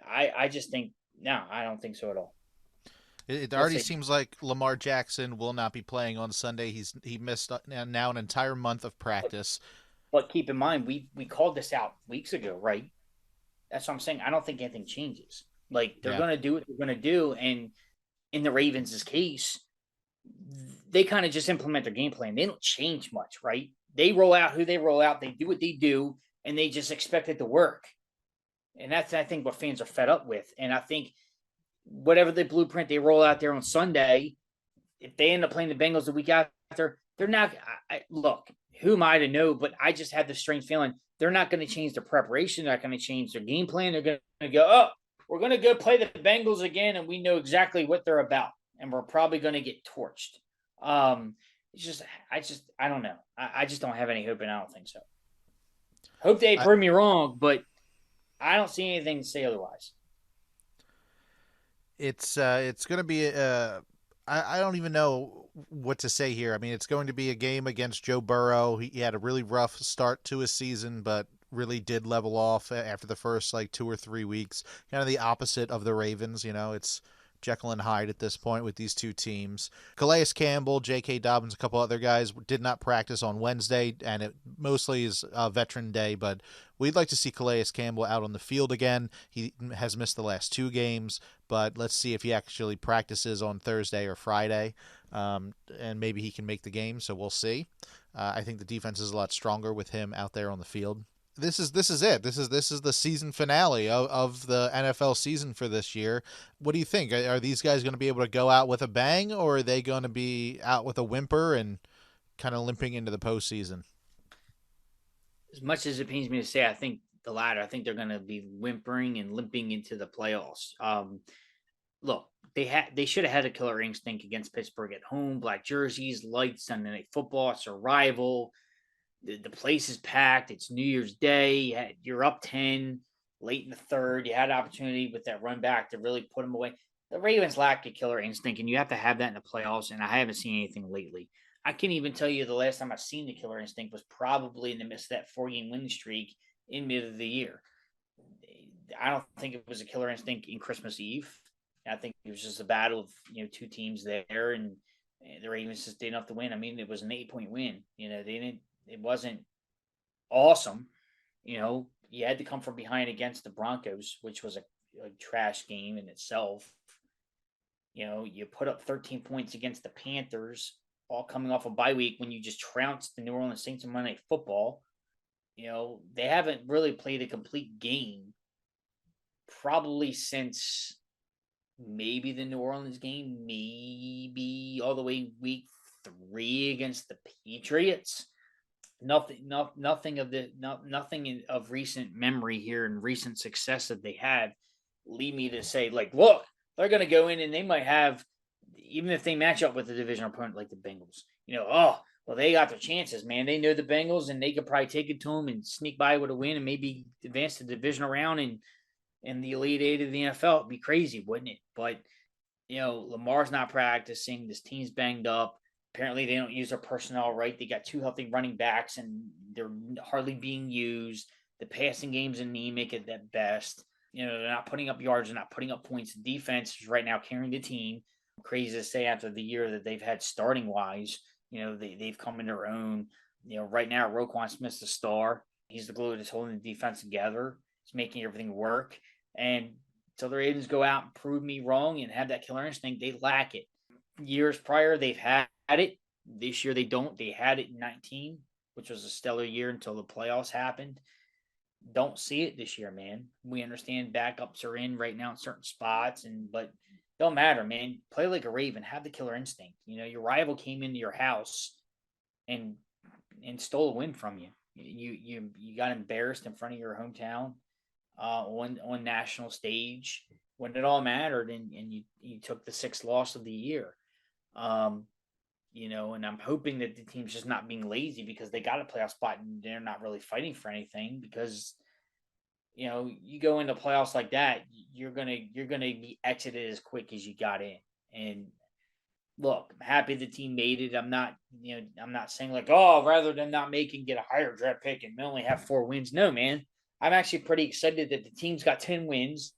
I just think no, I don't think so at all. It Let's already say, seems like Lamar Jackson will not be playing on Sunday. He missed now an entire month of but, practice. but keep in mind we called this out weeks ago, right? That's what I'm saying. I don't think anything changes. Like they're Yeah. gonna do what they're gonna do, and in the Ravens' case, they kind of just implement their game plan. They don't change much, right? They roll out who they roll out. They do what they do, and they just expect it to work. And that's, I think, what fans are fed up with. And I think whatever the blueprint they roll out there on Sunday, if they end up playing the Bengals the week after, they're not. Look, who am I to know? But I just have this strange feeling they're not going to change their preparation. They're not going to change their game plan. They're going to go, oh, we're going to go play the Bengals again, and we know exactly what they're about, and we're probably going to get torched. It's just, I don't know. I just don't have any hope, and I don't think so. Hope they I, prove me wrong, but I don't see anything to say otherwise. it's going to be I don't even know what to say here. I mean, it's going to be a game against Joe Burrow. He had a really rough start to his season, but really did level off after the first like 2 or 3 weeks. Kind of the opposite of the Ravens. It's Jekyll and Hyde at this point with these two teams. Calais Campbell, J.K. Dobbins, a couple other guys did not practice on Wednesday, and it mostly is Veteran Day, but we'd like to see Calais Campbell out on the field again. He has missed the last 2 games, but let's see if he actually practices on Thursday or Friday, and maybe he can make the game, so we'll see. I think the defense is a lot stronger with him out there on the field. This is it. This is the season finale of the NFL season for this year. What do you think? Are these guys going to be able to go out with a bang, or are they going to be out with a whimper and kind of limping into the postseason? As much as it pains me to say, I think the latter. I think they're going to be whimpering and limping into the playoffs. Look, they should have had a killer instinct against Pittsburgh at home. Black jerseys, lights, Sunday Night Football. It's a rival. The place is packed. It's New Year's Day. You're up 10 late in the third. You had an opportunity with that run back to really put them away. The Ravens lack a killer instinct, and you have to have that in the playoffs. And I haven't seen anything lately. I can't even tell you the last time I've seen the killer instinct was probably in the midst of that 4-game winning streak in mid of the year. I don't think it was a killer instinct in Christmas Eve. I think it was just a battle of two teams there, and the Ravens just didn't have to win. I mean, it was an 8-point win. They didn't. It wasn't awesome. You had to come from behind against the Broncos, which was a trash game in itself. You put up 13 points against the Panthers, all coming off a bye week when you just trounced the New Orleans Saints on Monday Night Football. They haven't really played a complete game probably since maybe the New Orleans game, maybe all the way week 3 against the Patriots. Nothing of recent memory here and recent success that they had lead me to say, like, look, they're going to go in and they might have, even if they match up with a division opponent like the Bengals, well, they got their chances, man. They know the Bengals and they could probably take it to them and sneak by with a win and maybe advance the division around in the Elite Eight of the NFL. It'd be crazy, wouldn't it? But, Lamar's not practicing. This team's banged up. Apparently, they don't use their personnel right. They got 2 healthy running backs, and they're hardly being used. The passing game's anemic at best. They're not putting up yards. They're not putting up points. The defense is right now carrying the team. Crazy to say after the year that they've had starting-wise. They've come in their own. Right now, Roquan Smith's the star. He's the glue that's holding the defense together. He's making everything work. And until the Ravens go out and prove me wrong and have that killer instinct, they lack it. Years prior, they've had it. This year, they don't. They had it in 19, which was a stellar year until the playoffs happened. Don't see it this year, man. We understand backups are in right now in certain spots, but don't matter, man. Play like a Raven. Have the killer instinct. Your rival came into your house and stole a win from you. You got embarrassed in front of your hometown on national stage when it all mattered, and you took the 6th loss of the year. And I'm hoping that the team's just not being lazy because they got a playoff spot and they're not really fighting for anything because, you go into playoffs like that, you're going to be exited as quick as you got in. And look, I'm happy the team made it. I'm not saying like, oh, rather than not making, get a higher draft pick and only have 4 wins. No, man, I'm actually pretty excited that the team's got 10 wins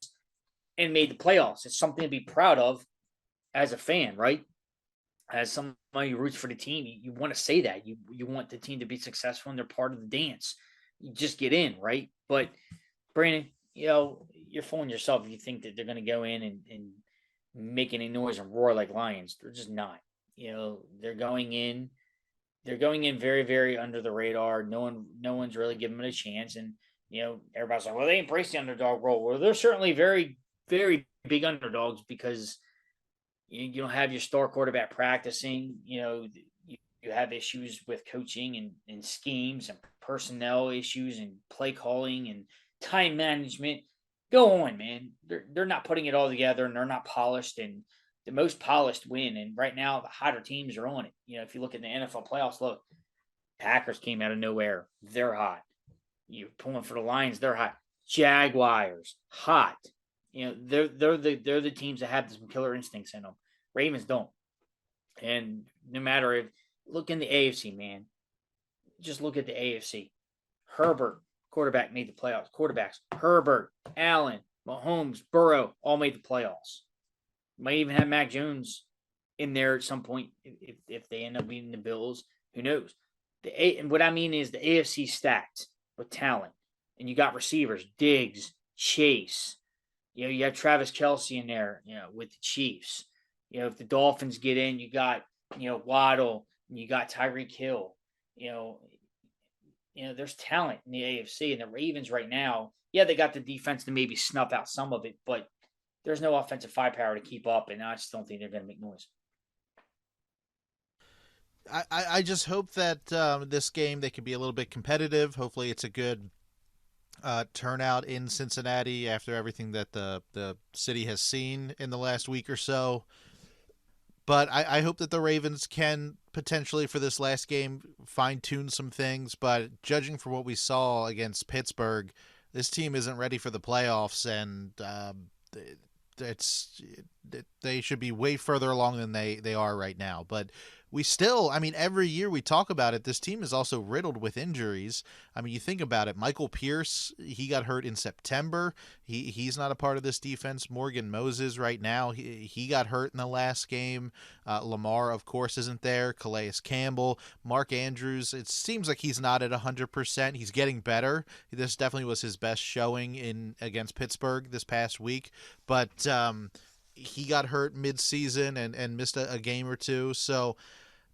and made the playoffs. It's something to be proud of as a fan, right? As somebody who roots for the team, you want to say that. You want the team to be successful and they're part of the dance. You just get in, right? But Brandon, you're fooling yourself if you think that they're going to go in and make any noise and roar like lions. They're just not. They're going in. They're going in very, very under the radar. No one's really giving them a chance. And everybody's like, well, they embrace the underdog role. Well, they're certainly very, very big underdogs because you don't have your star quarterback practicing. You have issues with coaching and schemes and personnel issues and play calling and time management. Go on, man. They're not putting it all together and they're not polished, and the most polished win. And right now the hotter teams are on it. If you look at the NFL playoffs, look, Packers came out of nowhere. They're hot. You're pulling for the Lions, they're hot. Jaguars, hot. They're the teams that have some killer instincts in them. Ravens don't. And no matter if look in the AFC, man. Just look at the AFC. Herbert, quarterback, made the playoffs. Quarterbacks, Herbert, Allen, Mahomes, Burrow, all made the playoffs. Might even have Mac Jones in there at some point if they end up beating the Bills. Who knows? And what I mean is the AFC stacked with talent. And you got receivers, Diggs, Chase. You have Travis Kelce in there, with the Chiefs. If the Dolphins get in, you got, Waddle, and you got Tyreek Hill. There's talent in the AFC, and the Ravens right now, yeah, they got the defense to maybe snuff out some of it, but there's no offensive firepower to keep up, and I just don't think they're going to make noise. I just hope that this game they can be a little bit competitive. Hopefully, it's a good turnout in Cincinnati after everything that the city has seen in the last week or so. But I hope that the Ravens can potentially for this last game fine-tune some things. But judging from what we saw against Pittsburgh, this team isn't ready for the playoffs, and they should be way further along than they are right now. But we still, every year we talk about it, this team is also riddled with injuries. You think about it, Michael Pierce, he got hurt in September. He's not a part of this defense. Morgan Moses right now, he got hurt in the last game. Lamar, of course, isn't there. Calais Campbell, Mark Andrews, it seems like he's not at 100%. He's getting better. This definitely was his best showing against Pittsburgh this past week. But he got hurt mid-season and missed a game or two. So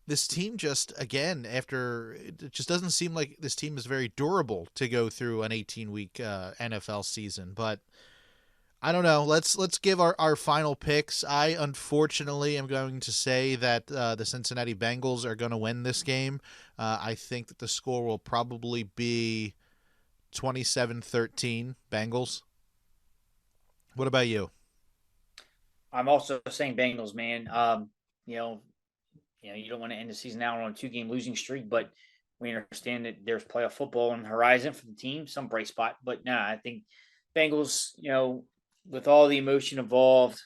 this team just, again, it just doesn't seem like this team is very durable to go through an 18-week NFL season. But I don't know. Let's give our final picks. I, unfortunately, am going to say that the Cincinnati Bengals are going to win this game. I think that the score will probably be 27-13 Bengals. What about you? I'm also saying Bengals, man. You don't want to end the season out on a 2-game losing streak, but we understand that there's playoff football on the horizon for the team, some bright spot. But I think Bengals, with all the emotion involved,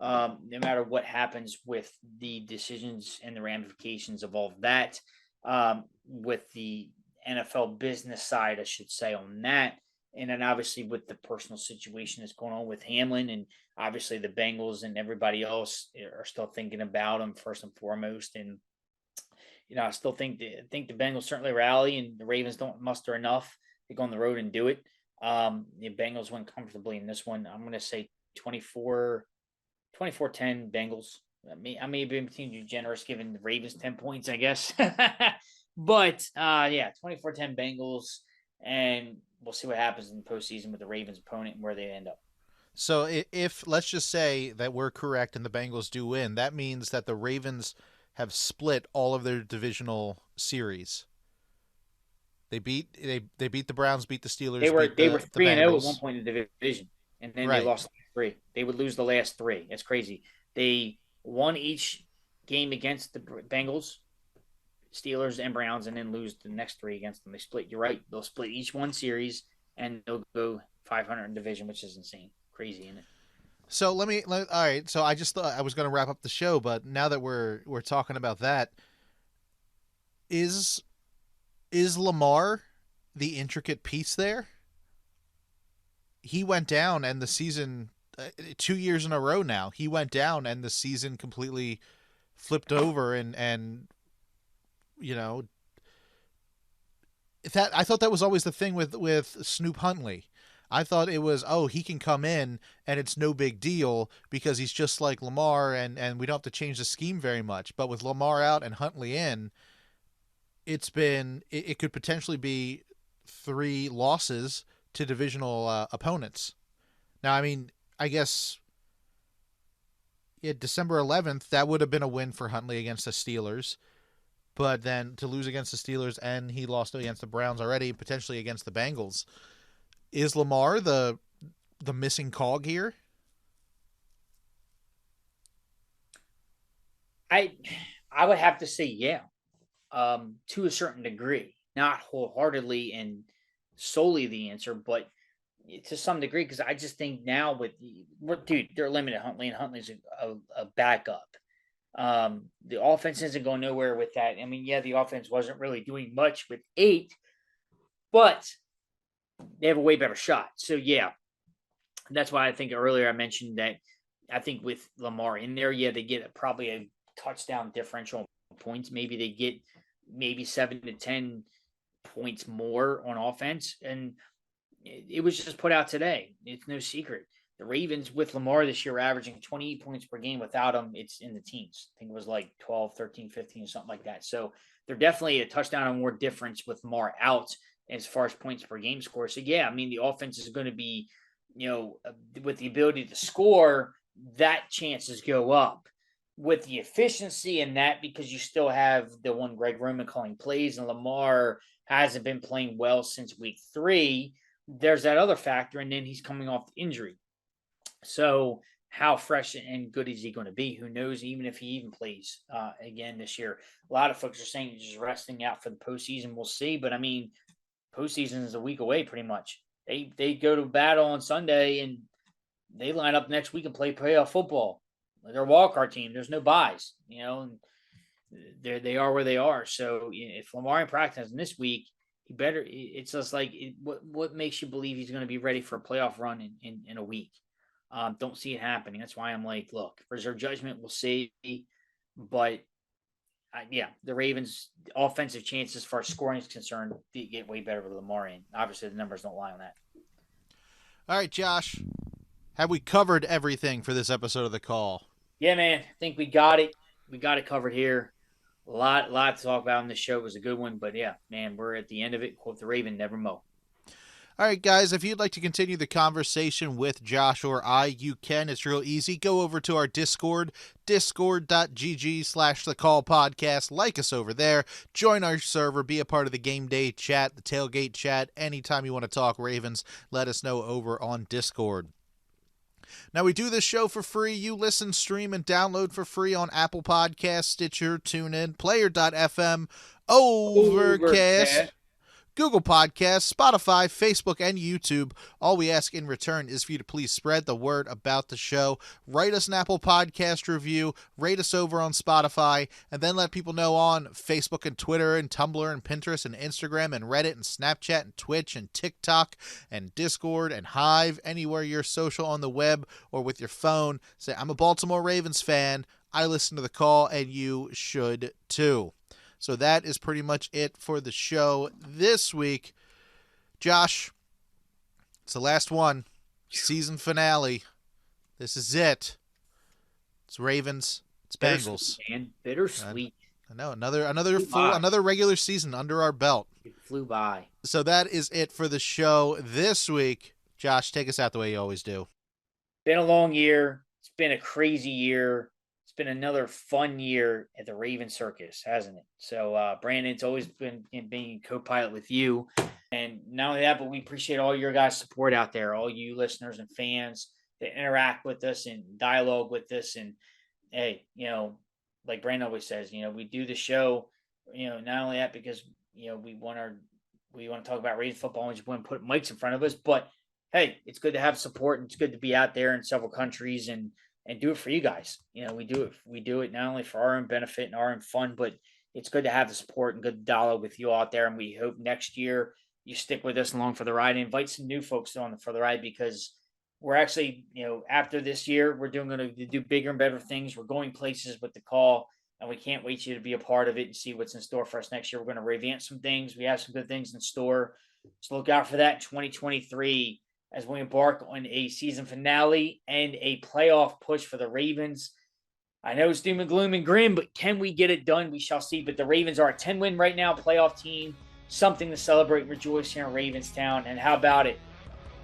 no matter what happens with the decisions and the ramifications of all of that, with the NFL business side, I should say, on that. And then obviously with the personal situation that's going on with Hamlin, and obviously the Bengals and everybody else are still thinking about him first and foremost. And, I still think the Bengals certainly rally, and the Ravens don't muster enough to go on the road and do it. The Bengals win comfortably in this one. I'm going to say 24-10 Bengals. I may be too generous giving the Ravens 10 points, I guess. But 24-10 Bengals, and we'll see what happens in the postseason with the Ravens opponent and where they end up. So if let's just say that we're correct and the Bengals do win, that means that the Ravens have split all of their divisional series. They beat the Browns, beat the Steelers. They were 3-0 at one Bengals. point in the division, and then Right. they lost 3. They would lose the last 3. It's crazy. They won each game against the Bengals, Steelers, and Browns, and then lose the next 3 against them. They split. You're right. They'll split each one series, and they'll go 500 in division, which is insane. Crazy, isn't it? So all right. So I just thought I was going to wrap up the show, but now that we're talking about that, is Lamar the intricate piece there, he went down and the season 2 years in a row now, he went down and the season completely flipped over and you know, that I thought that was always the thing with Snoop Huntley. I thought it was, oh, he can come in and it's no big deal because he's just like Lamar and we don't have to change the scheme very much. But with Lamar out and Huntley in, it could potentially be 3 losses to divisional opponents. Now, I mean, I guess December 11th, that would have been a win for Huntley against the Steelers. But then to lose against the Steelers and he lost against the Browns already, potentially against the Bengals. Is Lamar the missing cog here? I would have to say yeah, to a certain degree, not wholeheartedly and solely the answer, but to some degree, because I just think now dude, they're limited Huntley, and Huntley's a backup. The offense isn't going nowhere with that. I mean, yeah, the offense wasn't really doing much with 8, but they have a way better shot. So yeah, that's why I think earlier I mentioned that I think with Lamar in there, yeah, they get probably a touchdown differential points. Maybe they get 7 to 10 points more on offense. And it was just put out today. It's no secret. The Ravens with Lamar this year are averaging 28 points per game. Without him, it's in the teens. I think it was like 12, 13, 15, something like that. So they're definitely a touchdown or more difference with Lamar out as far as points per game score. So yeah, I mean, the offense is going to be, with the ability to score, that chances go up. With the efficiency in that, because you still have the one Greg Roman calling plays, and Lamar hasn't been playing well since week 3, there's that other factor, and then he's coming off the injury. So how fresh and good is he going to be? Who knows, even if he even plays again this year. A lot of folks are saying he's just resting out for the postseason. We'll see. But, I mean, postseason is a week away pretty much. They go to battle on Sunday, and they line up next week and play playoff football. They're a wildcard team. There's no buys, and they are where they are. So if Lamar in practice this week, he better. It's just like what makes you believe he's going to be ready for a playoff run in a week? Don't see it happening. That's why I'm like, look, reserve judgment. We'll see, but yeah, the Ravens' offensive chances as far as scoring is concerned get way better with Lamar in. Obviously, the numbers don't lie on that. All right, Josh, have we covered everything for this episode of The Call? Yeah, man. I think we got it. We got it covered here. A lot to talk about on this show. It was a good one, but yeah, man, we're at the end of it. Quote the Raven, never mow. All right, guys, if you'd like to continue the conversation with Josh or I, you can. It's real easy. Go over to our Discord, discord.gg/thecallpodcast. Like us over there. Join our server. Be a part of the game day chat, the tailgate chat. Anytime you want to talk Ravens, let us know over on Discord. Now, we do this show for free. You listen, stream, and download for free on Apple Podcasts, Stitcher, TuneIn, Player.fm, Overcast, Google Podcasts, Spotify, Facebook, and YouTube. All we ask in return is for you to please spread the word about the show. Write us an Apple Podcast review, rate us over on Spotify, and then let people know on Facebook and Twitter and Tumblr and Pinterest and Instagram and Reddit and Snapchat and Twitch and TikTok and Discord and Hive, anywhere you're social on the web or with your phone. Say, I'm a Baltimore Ravens fan. I listen to The Call, and you should too. So that is pretty much it for the show this week. Josh, it's the last one. Season finale. This is it. It's Ravens. It's Bengals. Man, bittersweet. I know. Another regular season under our belt. It flew by. So that is it for the show this week. Josh, take us out the way you always do. Been a long year. It's been a crazy year. Been another fun year at the Raven Circus, hasn't it? So, Brandon, it's always been being co-pilot with you. And not only that, but we appreciate all your guys' support out there, all you listeners and fans that interact with us and dialogue with us. And, hey, like Brandon always says, we do the show, not only that because, we want to talk about Raven football and just want to put mics in front of us, but, hey, it's good to have support and it's good to be out there in several countries and do it for you guys. We do it not only for our own benefit and our own fun, but it's good to have the support and good dialogue with you out there. And we hope next year, you stick with us along for the ride and invite some new folks on for the ride, because we're actually, after this year, we're going to do bigger and better things. We're going places with the call, and we can't wait you to be a part of it and see what's in store for us next year. We're going to revamp some things. We have some good things in store. So look out for that in 2023 as we embark on a season finale and a playoff push for the Ravens. I know it's doom and gloom and grim, but can we get it done? We shall see. But the Ravens are a 10-win right now, playoff team. Something to celebrate and rejoice here in Ravenstown. And how about it?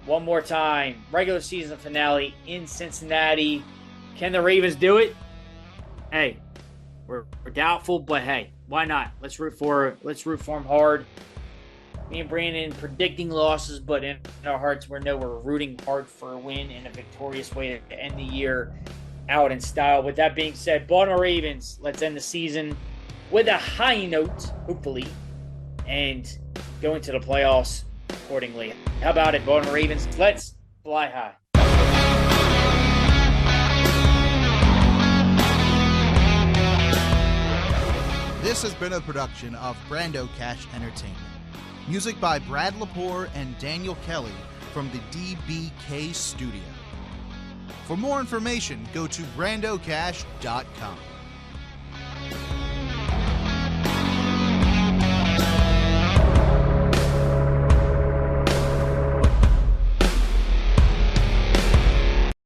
One more time, regular season finale in Cincinnati. Can the Ravens do it? Hey, we're doubtful, but hey, why not? Let's root for them hard. Me and Brandon predicting losses, but in our hearts, we're rooting hard for a win and a victorious way to end the year out in style. With that being said, Baltimore Ravens, let's end the season with a high note, hopefully, and go into the playoffs accordingly. How about it, Baltimore Ravens? Let's fly high. This has been a production of Brando Cash Entertainment. Music by Brad Lepore and Daniel Kelly from the DBK Studio. For more information, go to brandocash.com.